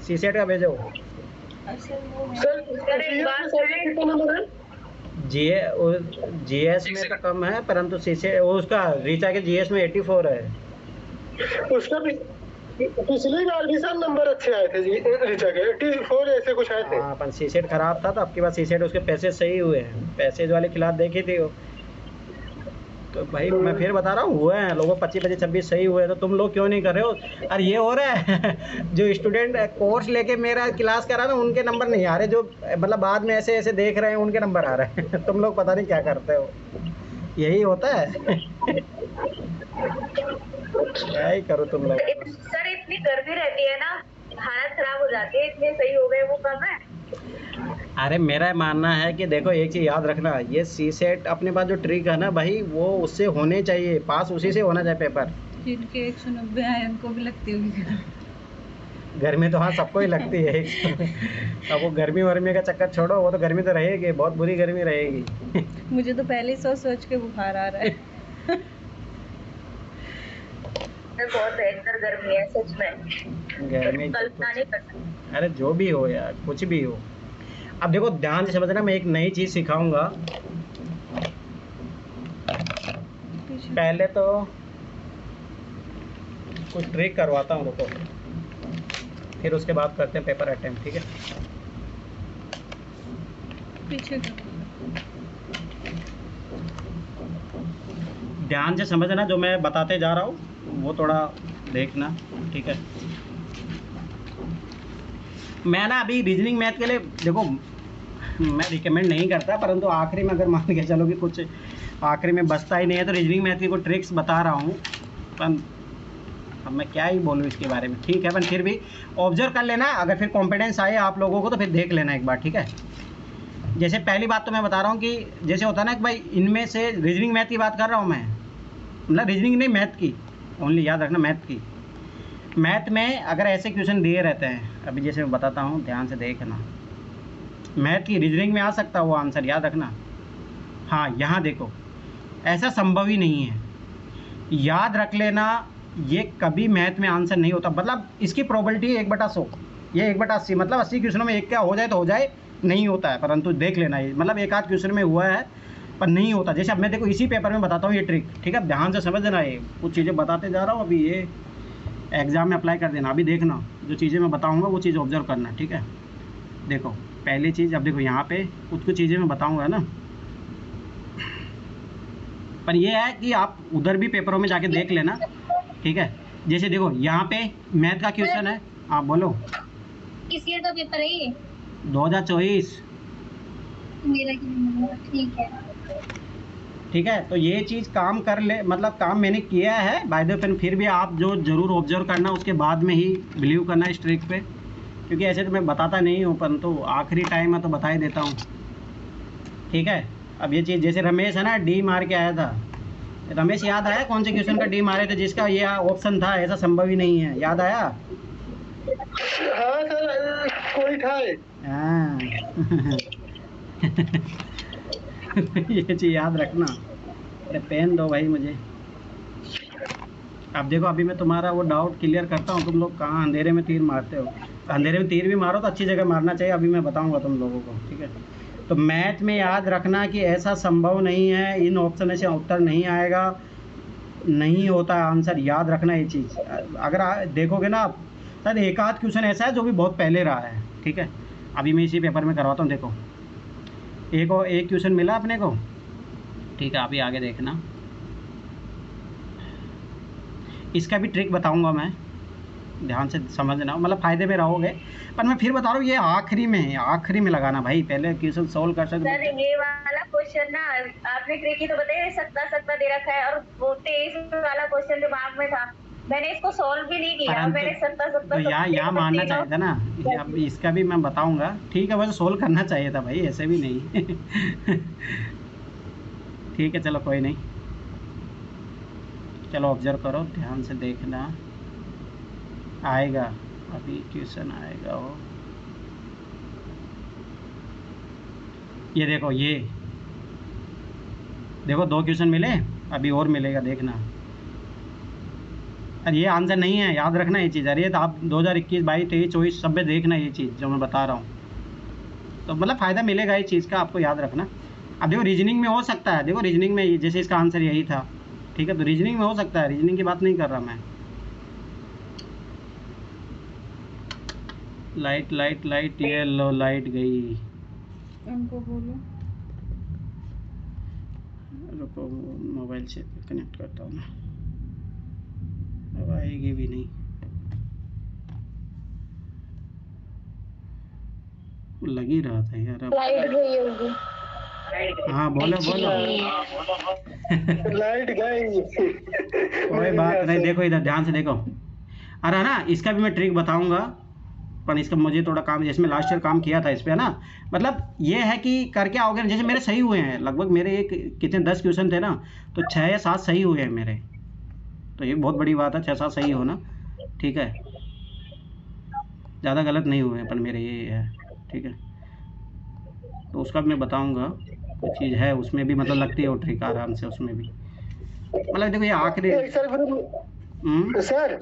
सीसेट का भेजो। असल वो है सर कितना नंबर है? GS में तो कम है, परंतु सीसेट उसका रीचा के GS में 84 है। उसका भी पिछले बार भी सर नंबर अच्छे आए थे जी, रीचा के 84 ऐसे कुछ आए थे। हाँ अपन सीसेट खराब था तो आपके पास सीसेट उसके पैसे सही हुए हैं। पैसेज वाले खिलाफ देखी थी वो। तो भाई मैं फिर बता रहा हूँ, हुए हैं लोगों 25-26 सही हुए हैं। तो तुम लोग क्यों नहीं कर रहे हो? और ये हो रहा है जो स्टूडेंट कोर्स लेके मेरा क्लास करा ना, उनके नंबर नहीं आ रहे। जो मतलब बाद में ऐसे ऐसे देख रहे हैं, उनके नंबर आ रहे हैं। तुम लोग पता नहीं क्या करते हो, यही होता है। क्या ही करो तुम लोग। सर इतनी गर्मी रहती है ना, हालत खराब हो जाती है। इतने सही हो गए वो कम है। अरे मेरा मानना है कि देखो एक चीज़ याद रखना, ये सीसेट अपने पास जो ट्रिक है ना भाई, वो उससे होने चाहिए, पास उसी से होना चाहिए पेपर। जिनके 190 आए उनको भी लगती होगी गर्मी तो हाँ सबको ही लगती है। अब वो गर्मी वर्मी का चक्कर छोड़ो, वो तो गर्मी तो रहेगी, बहुत बुरी गर्मी रहेगी। मुझे तो पहले ही सोच के बुखार आ रहा है। बहुत भयंकर गर्मी है सच में, गर्मी कल्पना नहीं कर सकते। अरे जो भी हो यार, कुछ भी हो। अब देखो ध्यान से समझना, मैं एक नई चीज़ सिखाऊंगा। पहले तो कुछ ट्रिक करवाता हूँ, रुको, फिर उसके बाद करते हैं पेपर अटेम्प्ट, ठीक है? पीछे ध्यान से समझना, जो मैं बताते जा रहा हूँ वो थोड़ा देखना, ठीक है? मैं ना अभी रीजनिंग मैथ के लिए, देखो मैं रिकमेंड नहीं करता, परंतु आखिरी में अगर मान के चलो कि कुछ आखिरी में बचता ही नहीं है, तो रीजनिंग मैथ की कुछ ट्रिक्स बता रहा हूँ। पर अब मैं क्या ही बोलूँ इसके बारे में, ठीक है? पर फिर भी ऑब्जर्व कर लेना, अगर फिर कॉन्फिडेंस आए आप लोगों को तो फिर देख लेना एक बार, ठीक है? जैसे पहली बात तो मैं बता रहा हूँ कि जैसे होता है ना कि भाई इनमें से रीजनिंग मैथ की बात कर रहा हूँ मैं, मतलब रीजनिंग नहीं मैथ की, ओनली याद रखना मैथ की। मैथ में अगर ऐसे क्वेश्चन दिए रहते हैं, अभी जैसे मैं बताता हूँ, ध्यान से देखना। मैथ की रीजनिंग में आ सकता है वो आंसर, याद रखना। हाँ यहाँ देखो, ऐसा संभव ही नहीं है, याद रख लेना। ये कभी मैथ में आंसर नहीं होता, मतलब इसकी प्रोबेबिलिटी 1/100, ये 1/80, मतलब 80 क्वेश्चनों में एक क्या हो जाए तो हो जाए, नहीं होता है। परंतु देख लेना, ये मतलब एक आध क्वेश्चन में हुआ है पर नहीं होता। जैसे अब मैं देखो इसी पेपर में बताता हूँ ये ट्रिक, ठीक है? ध्यान से समझ लेना, ये कुछ चीज़ें बताते जा रहा हूँ, अभी ये एग्ज़ाम में अप्लाई कर देना। अभी देखना जो चीज़ें मैं बताऊँगा वो चीज़ ऑब्जर्व करना, ठीक है? देखो पहली चीज़, अब देखो यहाँ पे कुछ चीज़ें मैं बताऊँगा ना, पर ये है कि आप उधर भी पेपरों में जाके देख लेना, ठीक है। जैसे देखो यहाँ पे मैथ का क्वेश्चन है, आप बोलो किस ईयर का पेपर है ये? 2024। मेरा ठीक है, ठीक है, तो ये चीज़ काम कर ले, मतलब काम मैंने किया है बाय द वे। फिर भी आप जो ज़रूर ऑब्जर्व करना, उसके बाद में ही बिलीव करना इस ट्रिक पे, क्योंकि ऐसे तो मैं बताता नहीं हूँ, परंतु आखिरी टाइम में तो बता ही देता हूँ, ठीक है। अब ये चीज़ जैसे रमेश है ना, डी मार के आया था। रमेश याद आया कौन से क्वेश्चन का डी मारे थे जिसका ये ऑप्शन था? ऐसा संभव ही नहीं है, याद आया? हाँ सर, कोई था हाँ ये चीज़ याद रखना। अरे पेन दो भाई मुझे। अब देखो अभी मैं तुम्हारा वो डाउट क्लियर करता हूँ। तुम लोग कहाँ अंधेरे में तीर मारते हो? अंधेरे में तीर भी मारो तो अच्छी जगह मारना चाहिए, अभी मैं बताऊँगा तुम लोगों को, ठीक है। तो मैथ में याद रखना कि ऐसा संभव नहीं है, इन ऑप्शन से उत्तर नहीं आएगा, नहीं होता आंसर, याद रखना ये चीज़। अगर देखोगे ना, शायद एक आध क्वेश्चन ऐसा है जो भी बहुत पहले रहा है, ठीक है। अभी मैं इसी पेपर में करवाता हूँ। देखो एक क्वेश्चन मिला अपने को, ठीक है। अभी आगे देखना, इसका भी ट्रिक बताऊंगा मैं, ध्यान से समझना, मतलब फ़ायदे में रहोगे। पर मैं फिर बता रहा हूँ, ये आखिरी में लगाना भाई, पहले क्वेश्चन सोल्व कर सकते। सर ये वाला क्वेश्चन ना आपने ट्रिक ही तो बताया, 17 दे रखा है और वो 23 वाला क्वेश्चन दिमाग में था, मैंने इसको सॉल्व भी नहीं किया, मैंने 17 तो यहाँ मानना चाहिए था ना। अब इसका भी मैं बताऊंगा, ठीक है। वैसे सोल्व करना चाहिए था भाई, ऐसे भी नहीं ठीक है, चलो कोई नहीं। चलो ऑब्जर्व करो, ध्यान से देखना, आएगा अभी क्वेश्चन आएगा वो। ये देखो दो क्वेश्चन मिले, अभी और मिलेगा, देखना। अरे ये आंसर नहीं है, याद रखना ये चीज़। अरे तो आप 2021, 22, 23, 24 सब में देखना ये चीज़ जो मैं बता रहा हूँ, तो मतलब फ़ायदा मिलेगा इस चीज़ का, आपको याद रखना। अब देखो रीजनिंग में हो सकता है, देखो रीजनिंग में जैसे इसका आंसर यही था, ठीक है, तो रीजनिंग में हो सकता है, रीजनिंग की बात नहीं कर रहा मैं। लाइट ये लो, लाइट गई। उनको बोलो, रुको मोबाइल से कनेक्ट करता हूँ मैं, अब आएगी भी नहीं, लग ही रहा था यार। अब लाइट गई होगी। हाँ बोलो लाइट गई। कोई बात नहीं, देखो इधर ध्यान से देखो। अरे ना, इसका भी मैं ट्रिक बताऊंगा, पर इसका मुझे थोड़ा काम, जैसे मैं लास्ट ईयर काम किया था इस पे, है ना। मतलब ये है कि करके आओगे, जैसे मेरे सही हुए हैं लगभग, मेरे कितने 10 क्वेश्चन थे ना, तो 6 या 7 सही हुए हैं मेरे, तो ये बहुत बड़ी बात है, 6-7 सही होना, ठीक है। ज़्यादा गलत नहीं हुए हैं, पर मेरे ये है, ठीक है। तो उसका भी मैं बताऊंगा, कुछ चीज़ है उसमें भी, मतलब लगती है वो ट्रिक आराम से उसमें भी। मतलब देखो ये आखिरी सर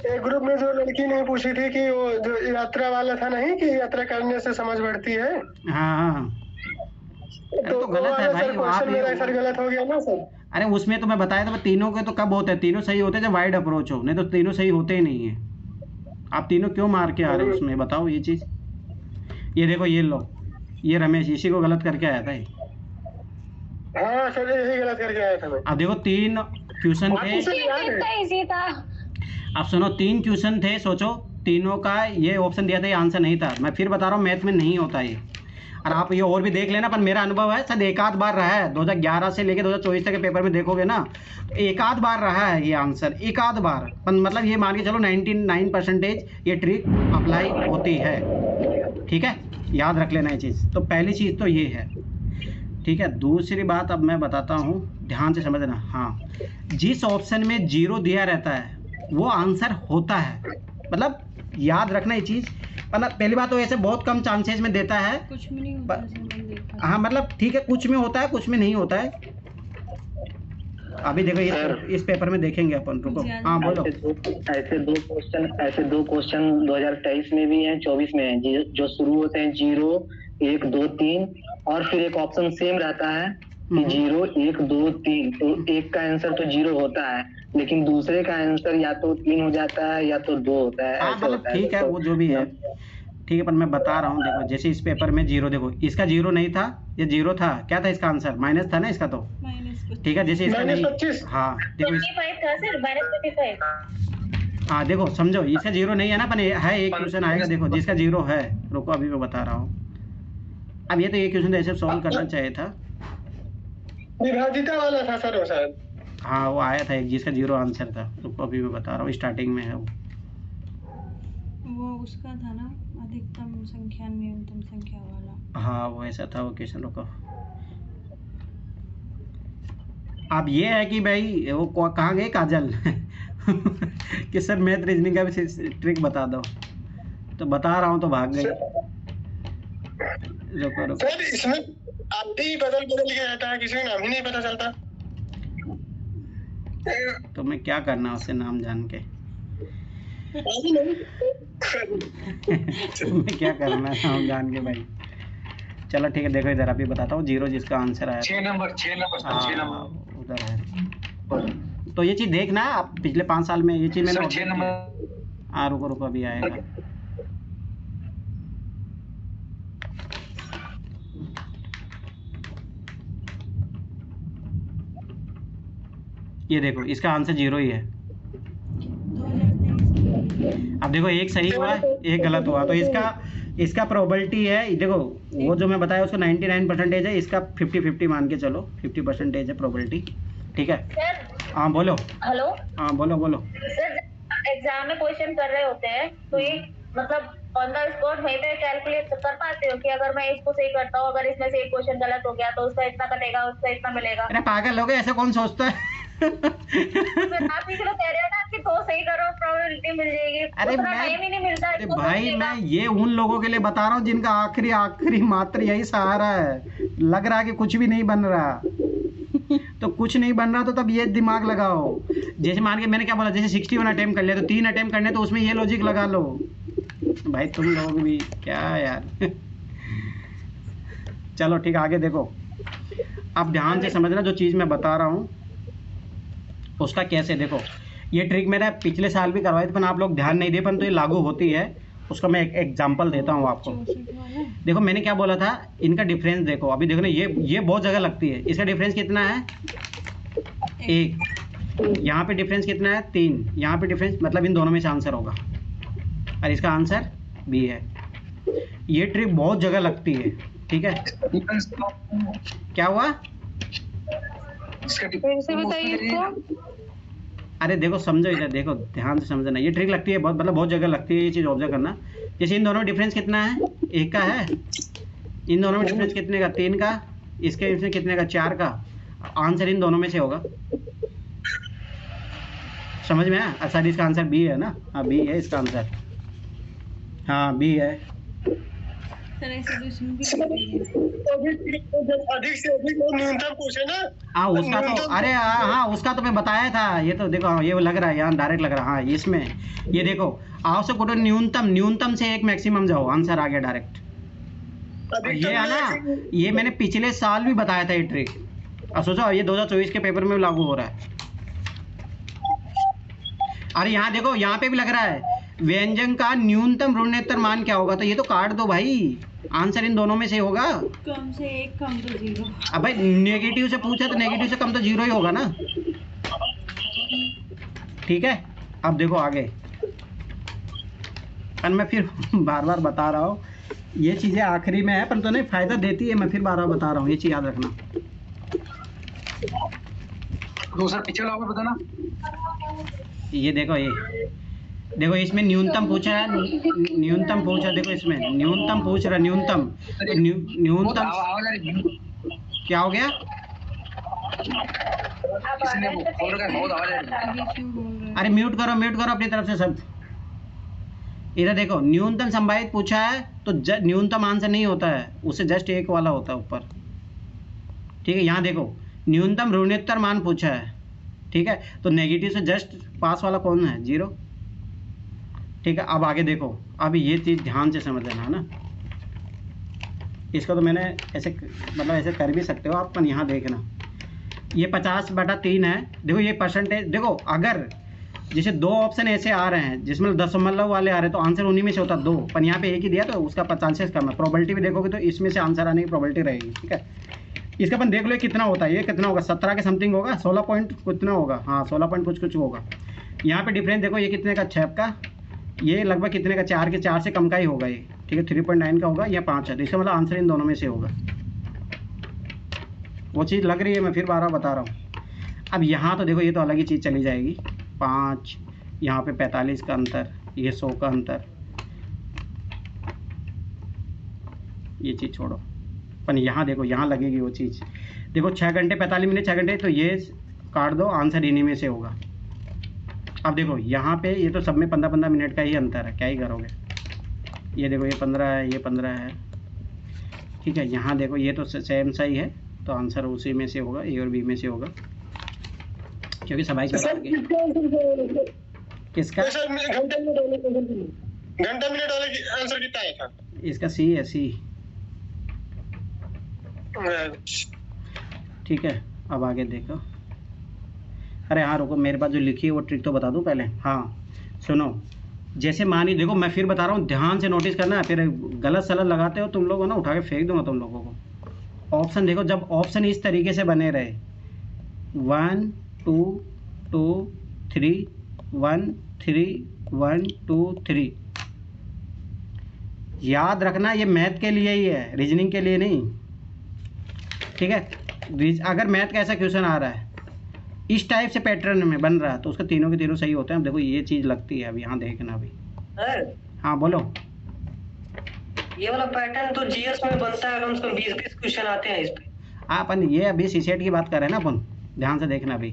एक ग्रुप में जो लड़की ने पूछी थी कि वो जो यात्रा वाला था नहीं, कि यात्रा करने से समझ बढ़ती है। हाँ तो गलत है भाई, क्वेश्चन मेरा सर गलत हो गया ना सर। अरे उसमें तो मैं बताया था, तीनों के तो कब होते हैं, तीनों सही होते हैं जब वाइड अप्रोच हो, नहीं तो तीनों सही होते ही नहीं है। आप तीनों क्यों मार के आ रहे हो उसमें, बताओ ये चीज़। ये देखो ये लो, ये रमेश इसी को गलत करके आया था ये। हाँ सर यही गलत करके आया था मैं। अब देखो 3 क्वेश्चन थे, इजी था। अब सुनो 3 क्वेश्चन थे, सोचो तीनों का ये ऑप्शन दिया था, ये आंसर नहीं था। मैं फिर बता रहा हूँ मैथ में नहीं होता ये, और आप ये और भी देख लेना, पर मेरा अनुभव है शायद एक आध बार रहा है, 2011 से लेके 2024 तक के पेपर में देखोगे ना, तो एक आध बार रहा है ये आंसर, एक आध बार। पर मतलब ये मान के चलो 99% ये ट्रिक अप्लाई होती है, ठीक है, याद रख लेना ये चीज़। तो पहली चीज़ तो ये है, ठीक है। दूसरी बात अब मैं बताता हूँ, ध्यान से समझना। हाँ, जिस ऑप्शन में 0 दिया रहता है वो आंसर होता है, मतलब याद रखना ये चीज़। मतलब पहली बात तो ऐसे बहुत कम चांसेस में देता है, कुछ में नहीं होता। हाँ मतलब ठीक है, कुछ में होता है कुछ में नहीं होता है। अभी देखो इस पेपर में देखेंगे अपन, रुको। हाँ बोलो। ऐसे दो क्वेश्चन 2023 में भी हैं, 24 में हैं, जो शुरू होते हैं 0, 1, 2, 3 और फिर एक ऑप्शन सेम रहता है कि 0, 1, 2, 3। तो एक का आंसर तो 0 होता है, लेकिन दूसरे का आंसर या तो 3 हो जाता है या तो 2 होता है, ऐसे होता है। ठीक है, वो जो भी है। ठीक है, पर मैं बता रहा हूँ देखो, जैसे इस पेपर में 0 देखो, इसका 0 नहीं था, ये 0 था, क्या था इसका आंसर? माइनस था ना इसका, तो ठीक है, जैसे इसका नहीं, हाँ देखो 25 था सर, -25। हाँ देखो समझो, इसका 0 नहीं है ना, पर है एक क्वेश्चन आएगा देखो जिसका 0 है। रुको अभी मैं बता रहा हूँ। अब ये तो एक क्वेश्चन ऐसे सॉल्व करना चाहिए था, विभाजिता वाला था सर वो शायद। हाँ वो आया था एक जिसका 0 आंसर था। रुको अभी मैं बता रहा हूँ, स्टार्टिंग में है वो उसका था ना, अधिकतम संख्या न्यूनतम संख्या वाला। हाँ वो ऐसा था वो क्वेश्चन। रुको अब ये है कि भाई वो कहाँ गए काजल कि सर मैथ रीजनिंग का भी ट्रिक बता दो, तो बता रहा हूँ तो भाग गई। रुको रुको सर इसमें आप भी बदल के रहता है, किसी का नाम ही नहीं पता चलता। तो मैं क्या करना उससे नाम जान के मैं क्या करना नाम जान के भाई। चलो ठीक है, देखो इधर अभी बताता हूँ। 0 जिसका आंसर आया 6 नंबर उधर है। तो ये चीज देखना आप, पिछले 5 साल में ये चीज मैंने 6 नंबर। हाँ रुको रुको अभी आएगा। ये देखो इसका आंसर 0 ही है। अब देखो एक सही हुआ एक गलत हुआ, तो इसका प्रोबेबिलिटी है, देखो वो जो मैं बताया उसको 99% है, इसका 50-50 मान के चलो, 50% है प्रोबेबिलिटी। ठीक है हाँ बोलो। हेलो हाँ बोलो बोलो। सर, एग्जाम में क्वेश्चन कर रहे होते हैं तो ये मतलब ऑन द स्पॉट वहीं पे कैलकुलेट कर पाते हो कि अगर मैं इसको सही करता हूँ, अगर इसमें से एक क्वेश्चन गलत हो गया तो उसका इतना कटेगा, उसका इतना मिलेगा। अरे पागल हो गए, ऐसा कौन सोचता है आप ही तो कह रहे हो ना कि तो सही करो प्रोबेबिलिटी मिल जाएगी। अरे टाइम ही नहीं मिलता। अरे भाई मैं ये उन लोगों के लिए बता रहा हूँ जिनका आखिरी मात्र यही सहारा है। लग रहा है कि कुछ भी नहीं बन रहा तो कुछ नहीं बन रहा तो तब ये दिमाग लगाओ। जैसे मान के मैंने क्या बोला, जैसे 61 अटेम्प्ट कर लिया तो 3 अटेम्प्ट करने, तो उसमें ये लॉजिक लगा लो। भाई तुम लोग भी क्या यार चलो ठीक, आगे देखो। आप ध्यान से समझना जो चीज़ मैं बता रहा हूँ उसका कैसे। देखो ये ट्रिक मैंने पिछले साल भी करवाई थी, पर आप लोग ध्यान नहीं दे, पर तो ये लागू होती है। उसका मैं एक एग्जांपल देता हूँ आपको। देखो मैंने क्या बोला था, इनका डिफरेंस देखो। अभी देखो ना, ये बहुत जगह लगती है। इसका डिफरेंस कितना है? 1। यहाँ पे डिफरेंस कितना है? 3। यहाँ पे डिफरेंस, मतलब इन दोनों में से आंसर होगा, और इसका आंसर बी है। ये ट्रिक बहुत जगह लगती है। ठीक है, क्या हुआ? अरे देखो समझो इधर, देखो ध्यान से समझना। ये ट्रिक लगती है बहुत, मतलब बहुत जगह लगती है। ये चीज़ ऑब्जर्व करना। जैसे इन दोनों में डिफरेंस कितना है? 1 का है। इन दोनों में डिफरेंस कितने का? 3 का। इसके डिफरेंस कितने का? 4 का। आंसर इन दोनों में से होगा। समझ में आया? अच्छा इसका आंसर बी है ना? हाँ बी है इसका आंसर। हाँ बी है। अधिक से अधिक न्यूनतम क्वेश्चन है। हाँ उसका तो, अरे हाँ उसका तो मैं बताया था। ये तो देखो ये लग रहा है यहाँ डायरेक्ट लग रहा है। हाँ इसमें ये देखो, आवश्यक कोटो न्यूनतम से एक मैक्सिमम जाओ, आंसर आ गया डायरेक्ट। ये है ना, ये मैंने पिछले साल भी बताया था ये ट्रिक। अब सोचो ये 2024 के पेपर में लागू हो रहा है। अरे यहाँ देखो, यहाँ पे भी लग रहा है व्यंजन का न्यूनतम ऋणोत्तर मान क्या होगा, तो ये तो काट दो भाई, आंसर इन दोनों में से होगा। कम से 1 कम तो 0। अब भाई नेगेटिव से पूछा तो नेगेटिव से कम तो 0 ही होगा ना। ठीक है, अब देखो आगे। और मैं फिर बार बार बता रहा हूँ, ये चीज़ें आखिरी में है पर तो नहीं फायदा देती है। मैं फिर बार बार बता रहा हूँ, ये चीज़ याद रखना। दूसरा पीछे वाला बताना। ये देखो, ये देखो इसमें न्यूनतम पूछा है, न्यूनतम पूछा। देखो इसमें न्यूनतम पूछ रहा, न्यूनतम क्या हो गया? अरे म्यूट करो अपनी तरफ से सब। इधर देखो न्यूनतम संभावित पूछा है तो न्यूनतम आंसर नहीं होता है, उससे जस्ट 1 वाला होता है ऊपर। ठीक है, यहाँ देखो न्यूनतम ऋणोत्तर मान पूछा है। ठीक है, तो नेगेटिव से जस्ट पास वाला कौन है? 0। ठीक है, अब आगे देखो। अब ये चीज़ ध्यान से समझ लेना है ना। इसको तो मैंने ऐसे मतलब ऐसे कर भी सकते हो आप, पर यहाँ देखना ये 50/3 है। देखो ये परसेंटेज देखो, अगर जैसे 2 ऑप्शन ऐसे आ रहे हैं जिसमें 10 मतलब वाले आ रहे हैं तो आंसर उन्हीं में से होता 2, पर यहाँ पे एक ही दिया तो उसका चांसेस कम है। प्रोबेबिलिटी भी देखोगे तो इसमें से आंसर आने की प्रोबेबिलिटी रहेगी, ठीक है। इसका अपन देख लो कितना होता है, ये कितना होगा 17 के समथिंग होगा, 16 पॉइंट कितना होगा, हाँ 16 पॉइंट कुछ होगा। यहाँ पे डिफरेंस देखो ये कितने का 6 का, ये लगभग कितने का 4 के 4 से कम का ही होगा ये, ठीक है। 3.9 का होगा, या 5 है, तो इसका मतलब आंसर इन दोनों में से होगा। वो चीज़ लग रही है, मैं फिर बार बता रहा हूँ। अब यहाँ तो देखो ये तो अलग ही चीज़ चली जाएगी, 5 यहाँ पे 45 का अंतर, ये 100 का अंतर, ये चीज़ छोड़ो। पर यहाँ देखो यहाँ लगेगी वो चीज़, देखो 6 घंटे 45 मिनट 6 घंटे, तो ये काट दो, आंसर इन्हीं में से होगा। अब देखो यहाँ पे ये तो सब में 15-15 मिनट का ही अंतर है, क्या ही करोगे। ये देखो ये 15 है, ये 15 है, ठीक है। यहाँ देखो ये तो सेम सा ही है, तो आंसर उसी में से होगा, ए और बी में से होगा, क्योंकि सबाई किसका घंटा मिनट वाले आंसर कितना आया था? इसका सी है, सी, ठीक है। अब आगे देखो, अरे हाँ रुको, मेरे पास जो लिखी है वो ट्रिक तो बता दूं पहले। हाँ सुनो, जैसे मानी देखो मैं फिर बता रहा हूँ, ध्यान से नोटिस करना है, फिर गलत सलत लगाते हो तुम लोग ना, उठा के फेंक दूंगा तुम लोगों को। ऑप्शन देखो, जब ऑप्शन इस तरीके से बने रहे 1 2 2 3 1 3 1 2 3, याद रखना ये मैथ के लिए ही है, रीजनिंग के लिए नहीं, ठीक है। अगर मैथ का ऐसा क्वेश्चन आ रहा है इस टाइप से पैटर्न में बन रहा है तो उसका तीनों के तीनों सही होते हैं। अब देखो ये चीज़ लगती है, अब यहाँ देखना अभी। हाँ बोलो। ये वाला पैटर्न तो जीएस में बनता है, कम से कम 20-20 क्वेश्चन आते हैं इस पे। हाँ अपन ये अभी सीसेट की बात कर रहे हैं ना अपन, ध्यान से देखना अभी।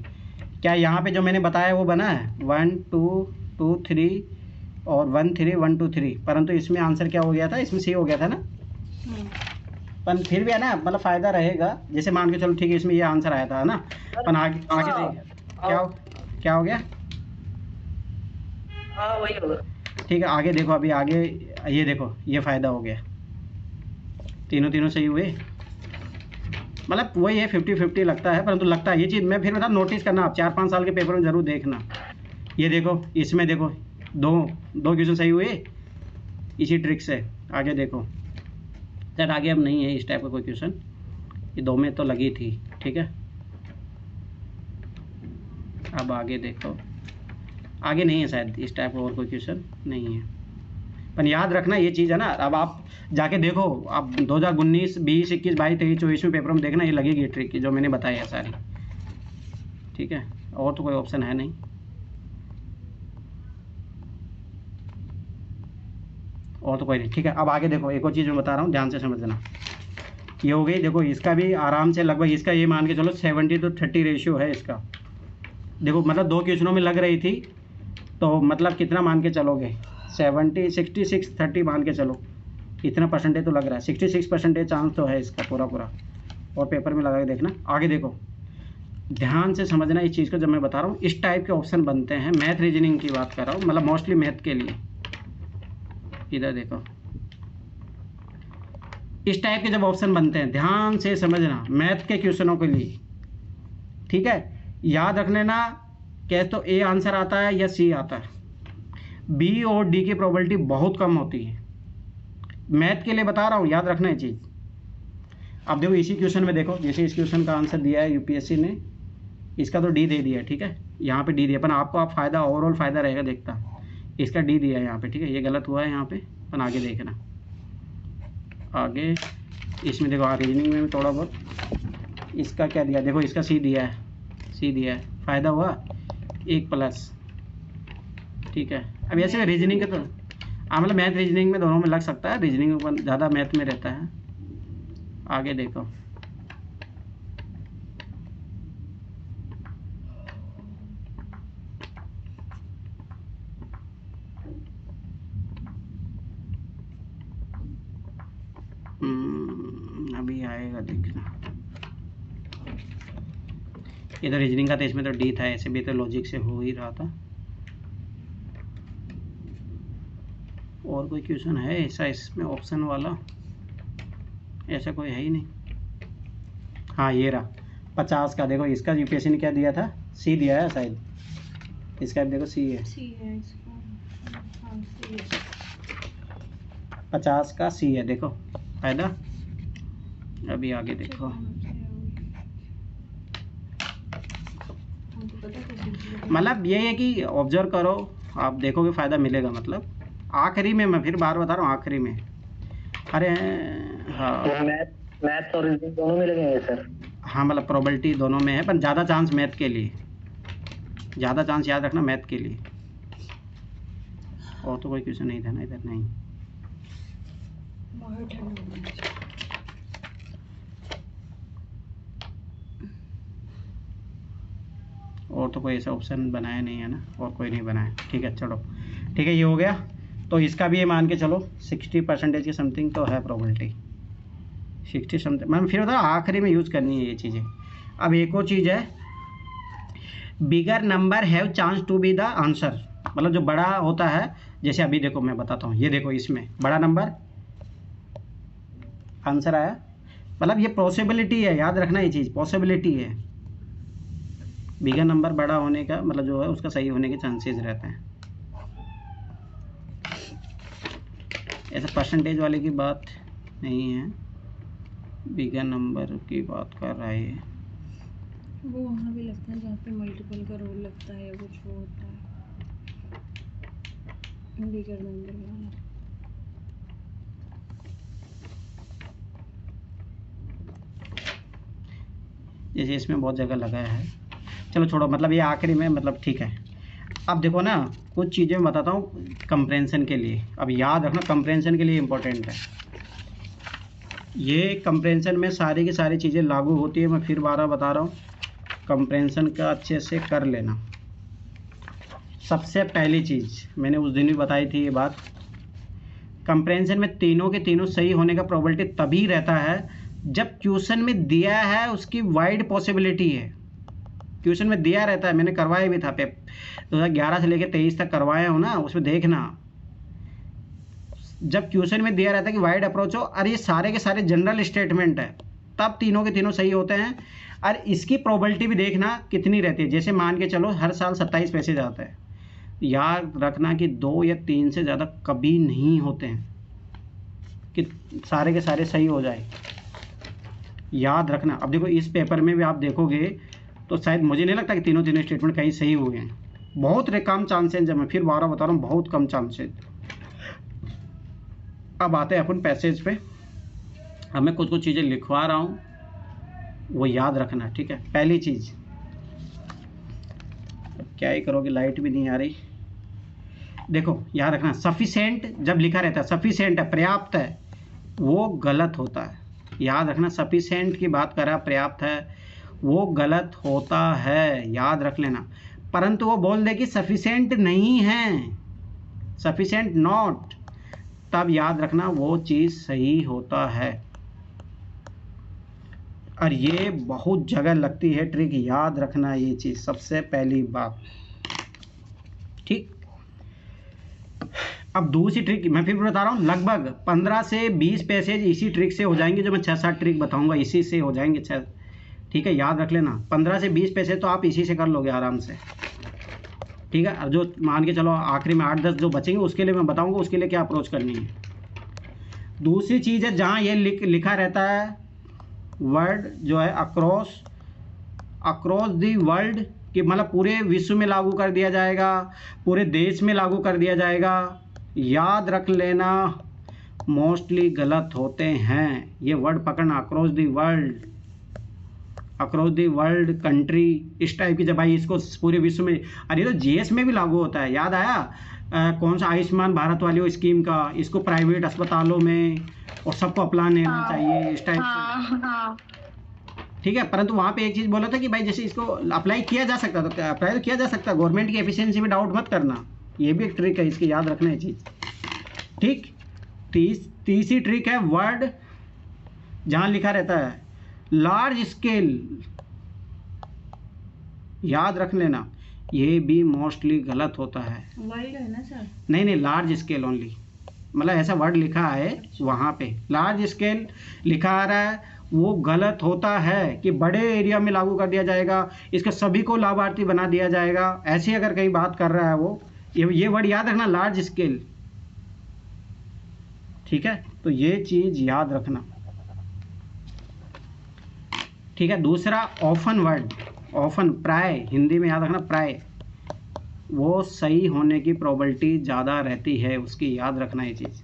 क्या यहाँ पे जो मैंने बताया वो बना है 1 2 2 3 और 1 3 1 2 3, परंतु इसमें आंसर क्या हो गया था, इसमें सी हो गया था ना। पर फिर भी है ना, मतलब फ़ायदा रहेगा। जैसे मान के चलो ठीक है, इसमें ये आंसर आया था ना, अपन आगे क्या हो गया, हाँ वही होगा, ठीक है। आगे देखो, अभी आगे ये देखो, ये फ़ायदा हो गया, तीनों सही हुए, मतलब वही है 50-50 लगता है, परंतु लगता है ये चीज़। मैं फिर बता, नोटिस करना आप 4-5 साल के पेपर में ज़रूर देखना। ये देखो इसमें देखो दो क्वेश्चन सही हुए इसी ट्रिक से। आगे देखो सर, आगे अब नहीं है इस टाइप का कोई क्वेश्चन, ये 2 में तो लगी थी, ठीक है। अब आगे देखो, आगे नहीं है शायद इस टाइप का और कोई क्वेश्चन नहीं है, पर याद रखना ये चीज़ है ना। अब आप जाके देखो, आप 2019 20 21 22 23 24 में पेपर में देखना, ये लगेगी ट्रिक की जो मैंने बताई है सारी, ठीक है। और तो कोई ऑप्शन है नहीं, और तो कोई नहीं, ठीक है। अब आगे देखो, एक और चीज़ मैं बता रहा हूँ, ध्यान से समझना। ये हो गई, देखो इसका भी आराम से लगभग, इसका ये मान के चलो 70-30 रेशियो है इसका। देखो मतलब 2 क्वेश्चनों में लग रही थी, तो मतलब कितना मान के चलोगे, 66 मान के चलो, इतना परसेंटेज तो लग रहा है, 66% चांस तो है इसका पूरा। और पेपर में लगा के देखना। आगे देखो, ध्यान से समझना इस चीज़ को, जब मैं बता रहा हूँ इस टाइप के ऑप्शन बनते हैं, मैथ रीजनिंग की बात कर रहा हूँ, मतलब मोस्टली मैथ के लिए। इधर देखो, इस टाइप के जब ऑप्शन बनते हैं, ध्यान से समझना, मैथ के क्वेश्चनों के लिए, ठीक है। याद रख लेना, क्या तो ए आंसर आता है या सी आता है, बी और डी की प्रोबेबिलिटी बहुत कम होती है। मैथ के लिए बता रहा हूँ, याद रखना ये चीज़। अब देखो इसी क्वेश्चन में देखो, जैसे इस क्वेश्चन का आंसर दिया है यूपीएससी ने, इसका तो डी दे दिया है, ठीक है। यहाँ पे डी दिया, पर आपको आप फ़ायदा ओवरऑल फ़ायदा रहेगा देखता, इसका डी दिया है यहाँ पे, ठीक है। ये गलत हुआ है यहाँ पे, पर आगे देखना। आगे इसमें देखो, रीजनिंग में थोड़ा बहुत इसका क्या दिया, देखो इसका सी दिया है, फ़ायदा हुआ 1+, ठीक है। अब ऐसे रीजनिंग का तो मतलब मैथ रीजनिंग में दोनों में लग सकता है, रीजनिंग में ज़्यादा मैथ में रहता है। आगे देखो, अभी आएगा देखना। इधर रीजनिंग का तो इसमें तो डी था, ऐसे भी तो लॉजिक से हो ही रहा था। और कोई क्वेश्चन है ऐसा इसमें ऑप्शन वाला, ऐसा कोई है ही नहीं। हाँ ये रहा 50 का, देखो इसका यूपीएससी ने क्या दिया था, सी दिया है शायद, इसका भी देखो सी है, सी है इसका। हाँ सी है। 50 का सी है, देखो फायदा। अभी आगे देखो, मतलब ये है कि ऑब्जर्व करो, आप देखोगे फ़ायदा मिलेगा। मतलब आखिरी में, मैं फिर बार बता रहा हूँ, आखिरी में। अरे हाँ, मैथ और रीजनिंग दोनों में लगेंगे सर? हाँ, मतलब प्रोबेबिलिटी दोनों में है, पर ज़्यादा चांस मैथ के लिए, ज़्यादा चांस याद रखना मैथ के लिए। और तो कोई क्वेश्चन नहीं था ना इधर? नहीं। और तो कोई ऐसा ऑप्शन बनाया नहीं है ना? और कोई नहीं बनाया, ठीक है, चलो ठीक है, ये हो गया। तो इसका भी ये मान के चलो 60% की समथिंग तो है प्रोबेबिलिटी, 60 समथिंग। मैम फिर होता है आखिरी में यूज़ करनी है ये चीज़ें। अब एक और चीज़ है, bigger number have chance to be the answer, मतलब जो बड़ा होता है, जैसे अभी देखो मैं बताता हूँ, ये देखो इसमें बड़ा नंबर आंसर आया, मतलब ये पॉसिबिलिटी है, याद रखना ये चीज़, पॉसिबिलिटी है। बिगर नंबर बड़ा होने का मतलब जो है उसका सही होने के चांसेस रहते हैं। ऐसा परसेंटेज वाले की बात नहीं है, बिगर नंबर की बात कर रहा है। वो वहाँ भी लगता है जहाँ पे मल्टीपल का रोल लगता है या कुछ वो होता है, बिगर नंबर वाला। जैसे इसमें बहुत जगह लगाया है, चलो छोड़ो, मतलब ये आखिरी में, मतलब ठीक है। अब देखो ना, कुछ चीज़ें मैं बताता हूँ कंप्रेंशन के लिए। अब याद रखना कंप्रेंशन के लिए इम्पोर्टेंट है ये, कंप्रेंशन में सारी की सारी चीज़ें लागू होती है। मैं फिर बारह बता रहा हूँ, कंप्रेंशन का अच्छे से कर लेना। सबसे पहली चीज़ मैंने उस दिन भी बताई थी ये बात, कंप्रेंशन में तीनों के तीनों सही होने का प्रोबेबिलिटी तभी रहता है जब क्वेश्चन में दिया है उसकी वाइड पॉसिबिलिटी है। क्वेश्चन में दिया रहता है, मैंने करवाया भी था, 2011 से लेकर 23 तक करवाया हूँ ना, उसमें देखना, जब क्वेश्चन में दिया रहता है कि वाइड अप्रोच हो, और ये सारे के सारे जनरल स्टेटमेंट है, तब तीनों के तीनों सही होते हैं। और इसकी प्रोबेबिलिटी भी देखना कितनी रहती है। जैसे मान के चलो हर साल 27 मैसेज आता है, याद रखना कि 2 या 3 से ज़्यादा कभी नहीं होते हैं कि सारे के सारे सही हो जाए, याद रखना। अब देखो इस पेपर में भी आप देखोगे तो शायद मुझे नहीं लगता कि तीनों स्टेटमेंट कहीं सही हुए हैं, बहुत कम चांसेस है। मैं फिर 12 बता रहा हूँ, बहुत कम चांसेस। अब आते हैं अपन पैसेज पे, हमें कुछ कुछ चीज़ें लिखवा रहा हूँ, वो याद रखना, ठीक है। पहली चीज़, क्या ही करोगे, लाइट भी नहीं आ रही, देखो याद रखना, सफिशेंट जब लिखा रहता है, सफिशेंट है, पर्याप्त है, वो गलत होता है। याद रखना, सफिशेंट की बात कर रहा है, पर्याप्त है, वो गलत होता है, याद रख लेना। परंतु वो बोल दे कि सफिशेंट नहीं है, सफिशेंट नॉट, तब याद रखना वो चीज़ सही होता है। और ये बहुत जगह लगती है ट्रिक, याद रखना ये चीज़ सबसे पहली बात, ठीक। अब दूसरी ट्रिक मैं फिर बता रहा हूँ, लगभग 15 से 20 पैसेज इसी ट्रिक से हो जाएंगे, जो मैं 6-7 ट्रिक बताऊंगा इसी से हो जाएंगे 6, ठीक है, याद रख लेना। 15 से 20 पैसेज तो आप इसी से कर लोगे आराम से, ठीक है। अब जो मान के चलो आखिरी में 8-10 जो बचेंगे उसके लिए मैं बताऊंगा उसके लिए क्या अप्रोच करनी है। दूसरी चीज़ है, जहाँ ये लिखा रहता है वर्ड जो है अक्रॉस दी वर्ल्ड, कि मतलब पूरे विश्व में लागू कर दिया जाएगा, पूरे देश में लागू कर दिया जाएगा, याद रख लेना मोस्टली गलत होते हैं। ये वर्ड पकड़ना, अक्रॉस दी वर्ल्ड, कंट्री, इस टाइप की, जब भाई इसको पूरे विश्व में, अरे तो जीएस में भी लागू होता है, याद आया कौन सा आयुष्मान भारत वाली स्कीम का, इसको प्राइवेट अस्पतालों में और सबको अप्लाई लेना चाहिए, इस टाइप से, ठीक है। परंतु वहाँ पे एक चीज़ बोला था कि भाई जैसे इसको अप्लाई किया जा सकता, तो अप्लाई तो किया जा सकता, गवर्नमेंट की एफिशिएंसी में डाउट मत करना, ये भी एक ट्रिक है, इसकी याद रखना है चीज़, ठीक। तीसरी ट्रिक है वर्ड जहाँ लिखा रहता है लार्ज स्केल, याद रख लेना, ये भी मोस्टली गलत होता है। वर्ल्ड है ना सर? नहीं, लार्ज स्केल ओनली, मतलब ऐसा वर्ड लिखा है वहाँ पे, लार्ज स्केल लिखा आ रहा है, वो गलत होता है कि बड़े एरिया में लागू कर दिया जाएगा, इसके सभी को लाभार्थी बना दिया जाएगा, ऐसी अगर कहीं बात कर रहा है वो, ये वर्ड याद रखना, लार्ज स्केल। ठीक है, तो ये चीज याद रखना। ठीक है, दूसरा ऑफन वर्ड, ऑफन प्राय, हिंदी में याद रखना प्राय, वो सही होने की प्रोबेबिलिटी ज़्यादा रहती है उसकी, याद रखना ये चीज़।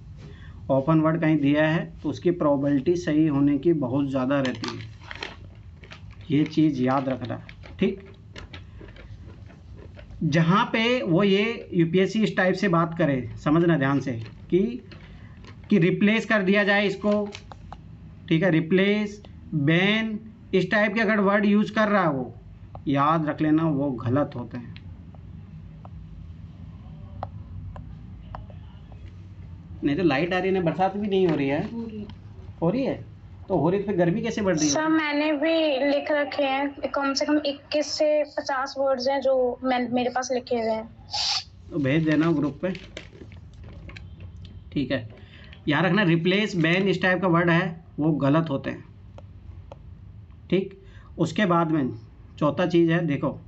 ओपन वर्ड कहीं दिया है तो उसकी प्रोबेबिलिटी सही होने की बहुत ज़्यादा रहती है, ये चीज़ याद रखना। ठीक, जहाँ पे वो ये यूपीएससी इस टाइप से बात करे, समझना ध्यान से, कि रिप्लेस कर दिया जाए इसको। ठीक है, रिप्लेस, बैन, इस टाइप के अगर वर्ड यूज कर रहा है वो, याद रख लेना वो गलत होते हैं। नहीं तो लाइट आ रही है, बरसात भी नहीं हो रही है। हो रही है तो हो रही, तो फिर गर्मी कैसे बढ़ रही है? सर मैंने भी लिख रखे हैं, कम से कम 21 से 50 वर्ड्स हैं जो मेरे पास लिखे हुए हैं, तो भेज देना ग्रुप पे। ठीक है, याद रखना रिप्लेस, बैन इस टाइप का वर्ड है वो गलत होते हैं। ठीक, उसके बाद में चौथा चीज़ है, देखो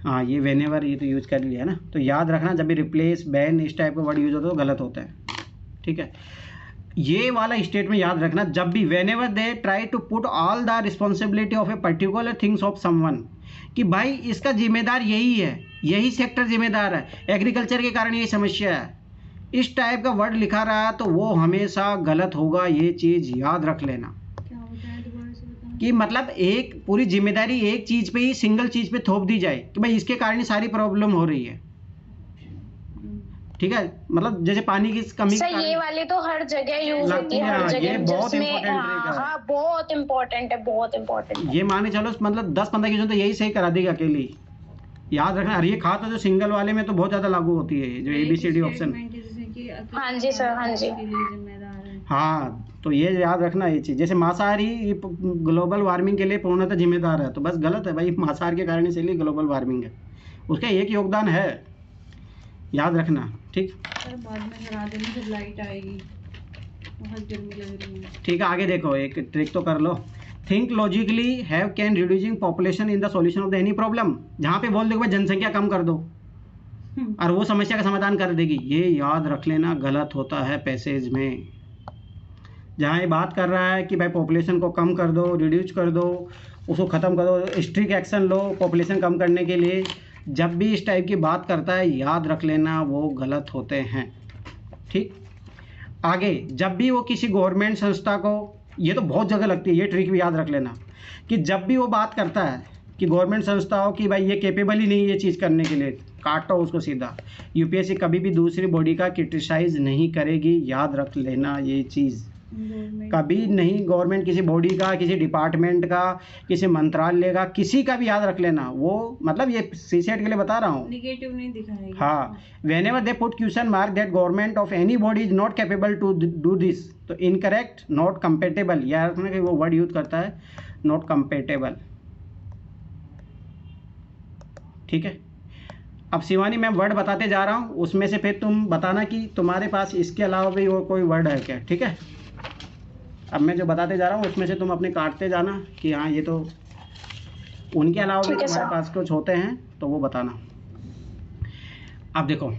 हाँ ये वेनेवर, ये तो यूज कर लिया ना, तो याद रखना जब भी रिप्लेस, बैन इस टाइप का वर्ड यूज होता है तो गलत होता है। ठीक है, ये वाला स्टेटमेंट याद रखना, जब भी whenever they try to put all the responsibility of a particular things of someone, कि भाई इसका जिम्मेदार यही है, यही सेक्टर जिम्मेदार है, एग्रीकल्चर के कारण ये समस्या है, इस टाइप का वर्ड लिखा रहा है तो वो हमेशा गलत होगा, ये चीज़ याद रख लेना। कि मतलब एक पूरी जिम्मेदारी एक चीज़ पे ही, सिंगल चीज़ पे थोप दी जाए कि भाई इसके कारण ही सारी प्रॉब्लम हो रही है। ठीक है, मतलब जैसे पानी की कमी सर ये वाली तो हर जगह यूज होती है, हर जगह, बहुत जिसमें इम्पोर्टेंट, हाँ बहुत इम्पोर्टेंट है, बहुत इम्पोर्टेंट। ये माने चलो मतलब 10-15 क्वेश्चन तो यही सही करा देगी अकेली, याद रखना। और ये खा तो जो सिंगल वाले में तो बहुत ज़्यादा लागू होती है, जो ABCD ऑप्शन। हाँ जी सर, हाँ जी, हाँ तो ये याद रखना ये चीज़, जैसे मांसाहारी ग्लोबल वार्मिंग के लिए पूर्णतः जिम्मेदार है, तो बस गलत है भाई, मांसाहार के कारण इसलिए ग्लोबल वार्मिंग है, उसका एक योगदान है, याद रखना। ठीक, बाद में करा देना जब लाइट आएगी, बहुत गर्मी लग रही है। ठीक है, आगे देखो, एक ट्रिक तो कर लो, think logically, have can reducing population in the solution of the any problem, जहाँ पे बोल दो भाई जनसंख्या कम कर दो और वो समस्या का समाधान कर देगी, ये याद रख लेना गलत होता है पैसेज में। जहाँ ये बात कर रहा है कि भाई पॉपुलेशन को कम कर दो, रिड्यूस कर दो, उसको ख़त्म कर दो, स्ट्रिक्ट एक्शन लो पॉपुलेशन कम करने के लिए, जब भी इस टाइप की बात करता है याद रख लेना वो गलत होते हैं। ठीक, आगे जब भी वो किसी गवर्नमेंट संस्था को, ये तो बहुत जगह लगती है, ये ट्रिक भी याद रख लेना, कि जब भी वो बात करता है कि गवर्नमेंट संस्था हो कि भाई ये कैपेबल ही नहीं ये चीज़ करने के लिए, काटो उसको सीधा। यूपीएससी कभी भी दूसरी बॉडी का क्रिटिसाइज नहीं करेगी, याद रख लेना ये चीज़, कभी नहीं। गवर्नमेंट किसी बॉडी का, किसी डिपार्टमेंट का, किसी मंत्रालय का, किसी का भी याद रख लेना, वो मतलब ये सीसेट के लिए बता रहा हूँ, नेगेटिव नहीं दिखाएगी। हाँ, whenever they put question mark that government of any body is not capable to do this, तो इनकरेक्ट, नॉट कंपेटेबल, याद रखना कि वो वर्ड यूज करता है नॉट कंपेटेबल। ठीक है, अब शिवानी मैं वर्ड बताते जा रहा हूँ, उसमें से फिर तुम बताना कि तुम्हारे पास इसके अलावा भी वो कोई वर्ड है क्या। ठीक है, अब मैं जो बताते जा रहा हूँ उसमें से तुम अपने काटते जाना कि हाँ ये तो उनके अलावा भी तुम्हारे पास कुछ होते हैं तो वो बताना। अब देखो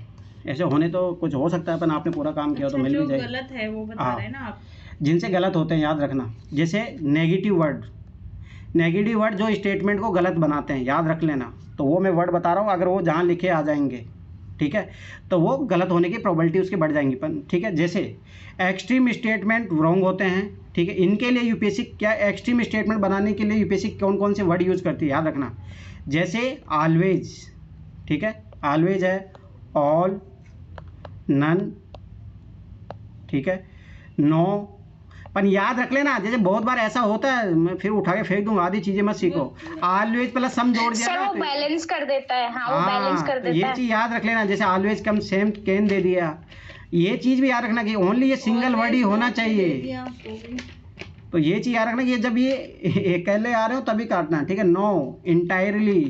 ऐसे होने तो कुछ हो सकता है, पर आपने पूरा काम किया तो मिल भी जाएगा। गलत है वो बता रहे हैं ना आप, जिनसे गलत होते हैं याद रखना, जैसे नेगेटिव वर्ड, नेगेटिव वर्ड जो स्टेटमेंट को गलत बनाते हैं याद रख लेना, तो वो मैं वर्ड बता रहा हूँ, अगर वो जहाँ लिखे आ जाएंगे ठीक है तो वो गलत होने की प्रोबेबिलिटी उसकी बढ़ जाएंगी। पर ठीक है, जैसे एक्सट्रीम स्टेटमेंट रॉन्ग होते हैं। ठीक है, इनके लिए यूपीएससी क्या, एक्सट्रीम स्टेटमेंट बनाने के लिए यूपीएससी कौन कौन से वर्ड यूज़ करती है याद रखना, जैसे ऑलवेज, ठीक है ऑलवेज है, ऑल, नन, ठीक है, नो। पर याद रख लेना, जैसे बहुत बार ऐसा होता है, मैं फिर उठा के फेंक दूंगा, आधी चीजें मत सीखो, ऑलवेज प्लस सम जोड़ दिया सर, वो बैलेंस कर देता है। हाँ, वो बैलेंस कर देता ये है। चीज याद रख लेना, जैसे always come same can they दिया, ये चीज भी याद रखना कि ओनली ये सिंगल वर्ड ही होना चाहिए। तो ये चीज याद रखना कि जब ये अकेले आ रहे हो तभी काटना। ठीक है, नो, इंटायरली,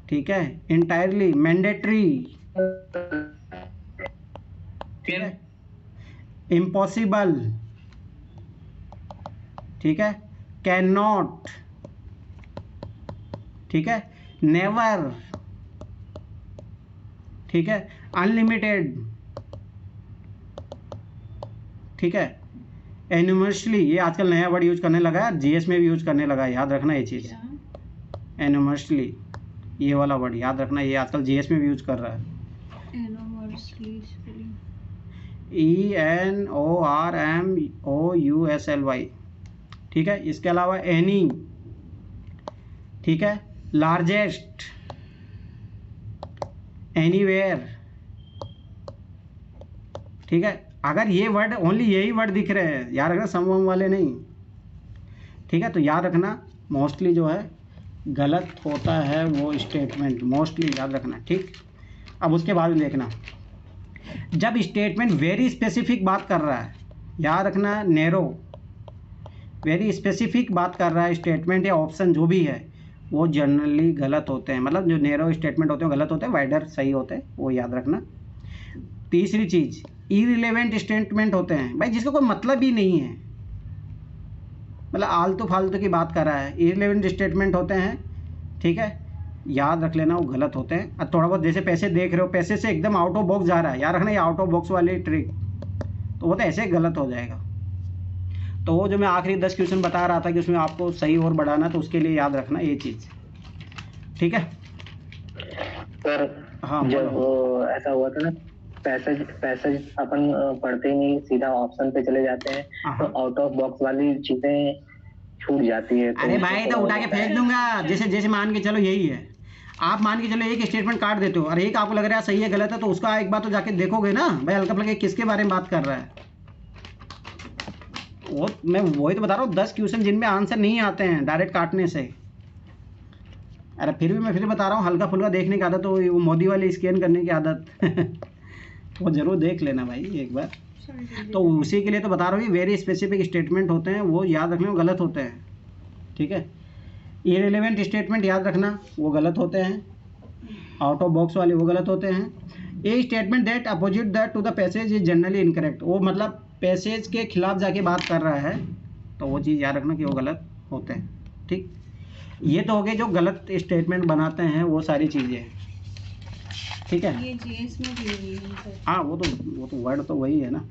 ठीक है इंटायरली, मैंडेटरी, ठीक है, इम्पॉसिबल, ठीक है, कैन नॉट, ठीक है, नेवर, ठीक है, अनलिमिटेड, ठीक है, एनिमर्सली, ये आजकल नया वर्ड यूज करने लगा है, जीएस में भी यूज करने लगा है, याद रखना ये चीज़, एनिमर्सली, ये वाला वर्ड याद रखना, ये आजकल जीएस में भी यूज कर रहा है, ENORMOUSLY, ठीक है। इसके अलावा एनी, ठीक है, लार्जेस्ट, एनीवेयर, ठीक है। अगर ये वर्ड ओनली यही वर्ड दिख रहे हैं, याद रखना, समूह वाले नहीं, ठीक है। तो याद रखना मोस्टली जो है गलत होता है वो स्टेटमेंट, मोस्टली याद रखना, ठीक। अब उसके बाद में देखना, जब स्टेटमेंट वेरी स्पेसिफिक बात कर रहा है, याद रखना, नैरो, वेरी स्पेसिफिक बात कर रहा है स्टेटमेंट या ऑप्शन जो भी है, वो जनरली गलत होते हैं। मतलब जो नैरो स्टेटमेंट होते हैं गलत होते हैं, वाइडर सही होते हैं, वो याद रखना। तीसरी चीज़, इररिलेवेंट स्टेटमेंट होते हैं, भाई जिसका कोई मतलब ही नहीं है, मतलब आलतू फालतू की बात कर रहा है, इररिलेवेंट स्टेटमेंट होते हैं, ठीक है, याद रख लेना, वो गलत होते हैं। अब थोड़ा बहुत जैसे पैसे देख रहे हो, पैसे से एकदम आउट ऑफ बॉक्स जा रहा है, याद रखना, ये आउट ऑफ बॉक्स वाली ट्रिक, तो वो तो ऐसे गलत हो जाएगा। तो वो जो मैं आखिरी 10 क्वेश्चन बता रहा था कि उसमें आपको सही और बढ़ाना, तो उसके लिए याद रखना ये चीज़, ठीक है सर। हाँ, जब वो ऐसा हुआ था ना, पैसेज अपन पढ़ते ही नहीं, सीधा ऑप्शन पे चले जाते हैं, तो आउट ऑफ बॉक्स वाली चीजें छूट जाती है। अरे भाई तो उठा के फेंक दूंगा, जैसे मान के चलो यही है, आप मान के चलो एक स्टेटमेंट काट देते हो और एक आपको लग रहा है सही है गलत है, तो उसका एक बार तो जाके देखोगे ना भाई, हल्का फुल्का किसके बारे में बात कर रहा है। वो मैं वही तो बता रहा हूँ, 10 क्वेश्चन जिनमें आंसर नहीं आते हैं डायरेक्ट काटने से। अरे फिर भी मैं फिर बता रहा हूँ, हल्का फुल्का देखने की आदत, तो वो मोदी वाली स्कैन करने की आदत वो जरूर देख लेना भाई एक बार। तो उसी के लिए तो बता रहा हूँ, वेरी स्पेसिफिक स्टेटमेंट होते हैं, वो याद रखने में गलत होते हैं, ठीक है। इररिलेवेंट स्टेटमेंट याद रखना, वो गलत होते हैं, आउट ऑफ बॉक्स वाले वो गलत होते हैं। A statement that opposite that to the passage is generally incorrect, वो मतलब पैसेज के खिलाफ जाके बात कर रहा है, तो वो चीज़ याद रखना कि वो गलत होते हैं, ठीक। ये तो हो गए जो गलत स्टेटमेंट बनाते हैं, वो सारी चीज़ें, ठीक है। ये जीएस में भी है। हाँ, वो तो वर्ड तो वही है ना।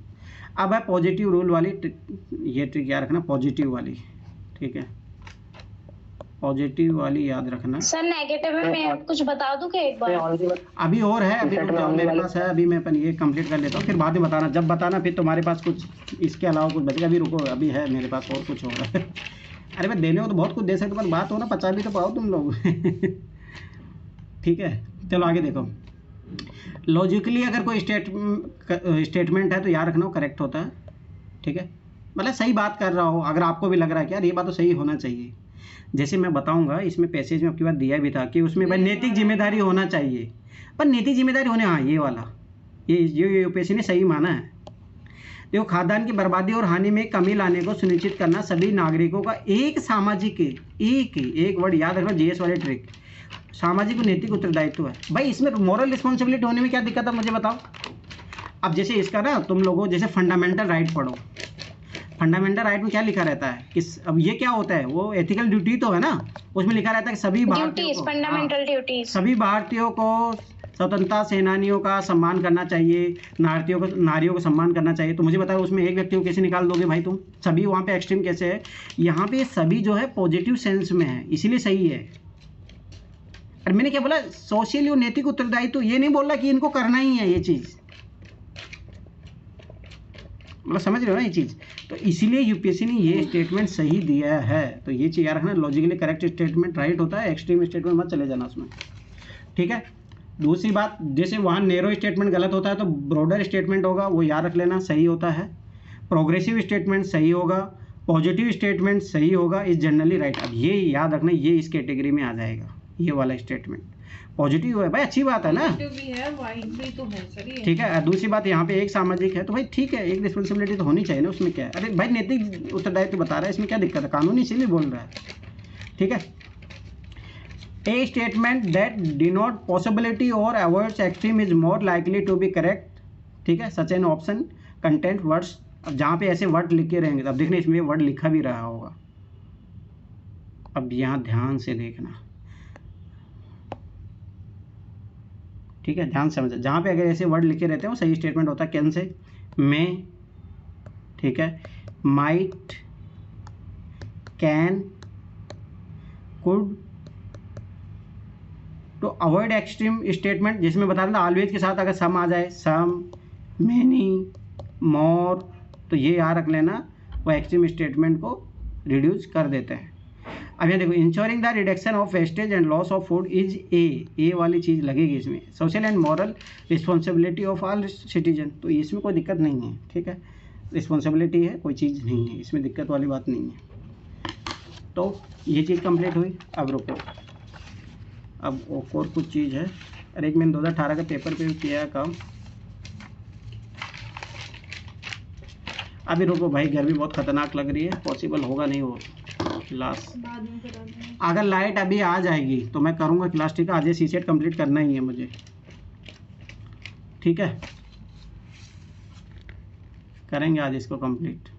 अब है पॉजिटिव रूल वाली, ये ट्रिक याद रखना, पॉजिटिव वाली, ठीक है, पॉजिटिव वाली याद रखना। सर नेगेटिव में मैं कुछ बता दूं क्या एक बार? अभी और है, अभी रुक जाओ, मेरे पास है, अभी मैं अपन ये कंप्लीट कर लेता हूँ, फिर बाद में बताना, जब बताना फिर तुम्हारे पास कुछ इसके अलावा कुछ बचेगा। अभी रुको, अभी है मेरे पास और कुछ हो रहा है अरे भाई देने हो तो बहुत कुछ दे सकते, पर बात हो ना, पचा भी तो पाओ तुम लोग ठीक है, चलो आगे देखो। लॉजिकली अगर कोई स्टेटमेंट है तो याद रखना वो करेक्ट होता है, ठीक है, मतलब सही बात कर रहा हो, अगर आपको भी लग रहा है कि यार ये बात तो सही होना चाहिए। जैसे मैं बताऊंगा, इसमें पैसेज में आपकी बात दिया भी था कि उसमें भाई नैतिक जिम्मेदारी होना चाहिए, पर नैतिक जिम्मेदारी होने, हाँ ये वाला, ये यूपीएससी ने सही माना है। देखो, खाद्यान्न की बर्बादी और हानि में कमी लाने को सुनिश्चित करना सभी नागरिकों का एक सामाजिक, एक वर्ड याद रखना, जीएस वाले ट्रिक, सामाजिक और नैतिक उत्तरदायित्व है। भाई इसमें मॉरल रिस्पॉन्सिबिलिटी होने में क्या दिक्कत है, मुझे बताओ। अब जैसे इसका ना, तुम लोगों जैसे फंडामेंटल राइट पढ़ो, फंडामेंटल राइट में क्या लिखा रहता है कि अब ये क्या होता है, वो एथिकल ड्यूटी तो है ना, उसमें लिखा रहता है कि सभी भारतीयों को, फंडामेंटल ड्यूटीज, सभी भारतीयों को स्वतंत्रता सेनानियों का सम्मान करना चाहिए, नारियों को सम्मान करना चाहिए। तो मुझे बताओ उसमें एक व्यक्ति को कैसे निकाल दोगे भाई तुम? सभी वहाँ पे एक्सट्रीम कैसे है? यहाँ पे सभी जो है पॉजिटिव सेंस में है, इसीलिए सही है। और मैंने क्या बोला, सोशली और नैतिक उत्तरदायित्व, तो ये नहीं बोला कि इनको करना ही है ये चीज़, मतलब समझ रहे हो ना ये चीज़। तो इसीलिए यूपीएससी ने ये स्टेटमेंट सही दिया है। तो ये चीज़ याद रखना, लॉजिकली करेक्ट स्टेटमेंट राइट होता है, एक्सट्रीम स्टेटमेंट मत चले जाना उसमें, ठीक है। दूसरी बात, जैसे वहाँ नैरो स्टेटमेंट गलत होता है तो ब्रॉडर स्टेटमेंट होगा, वो याद रख लेना, सही होता है। प्रोग्रेसिव स्टेटमेंट सही होगा, पॉजिटिव स्टेटमेंट सही होगा, इज जनरली राइट। अब ये याद रखना, ये इस कैटेगरी में आ जाएगा, ये वाला स्टेटमेंट पॉजिटिव है भाई, अच्छी बात है ना, भी है, वाइड भी तो है सर ये। ठीक है। दूसरी बात, यहाँ पे एक सामाजिक है तो भाई ठीक है, एक रिस्पॉन्सिबिलिटी तो होनी चाहिए ना, उसमें क्या है। अरे भाई नैतिक उत्तरदायित्व बता रहा है, इसमें क्या दिक्कत है, कानूनी इसीलिए बोल रहा है, ठीक है। A statement that denote possibility और avoids extreme is more likely to be correct, ठीक है। Such an option content words, अब जहाँ पे ऐसे वर्ड लिखे रहेंगे, अब देखने इसमें वर्ड लिखा भी रहा होगा, अब यहाँ ध्यान से देखना, ठीक है, ध्यान से समझ। जहाँ पे अगर ऐसे वर्ड लिखे रहते हैं वो सही स्टेटमेंट होता है। कैन से, मे, ठीक है, माइट, कैन, कुड। तो अवॉइड एक्सट्रीम स्टेटमेंट, जिसमें बता देता ऑलवेज के साथ अगर सम आ जाए, सम, मैनी, मोर, तो ये याद रख लेना, वो एक्सट्रीम स्टेटमेंट को रिड्यूस कर देते हैं। अब यहाँ देखो, ensuring the reduction of wastage and loss of food is a वाली चीज़ लगेगी इसमें। Social and moral responsibility of all citizen, तो इसमें कोई दिक्कत नहीं है, ठीक है, रिस्पॉन्सिबिलिटी है, कोई चीज़ नहीं है, इसमें दिक्कत वाली बात नहीं है। तो ये चीज़ कंप्लीट हुई। अब रुको, अब और कुछ चीज़ है। अरे एक मैंने 2018 के पेपर पे भी किया है काम। अभी रुको भाई, गर्मी बहुत खतरनाक लग रही है, पॉसिबल होगा नहीं वो क्लास। अगर लाइट अभी आ जाएगी तो मैं करूँगा क्लास, ठीक है। आज ये सीसेट कंप्लीट करना ही है मुझे, ठीक है, करेंगे आज इसको कंप्लीट।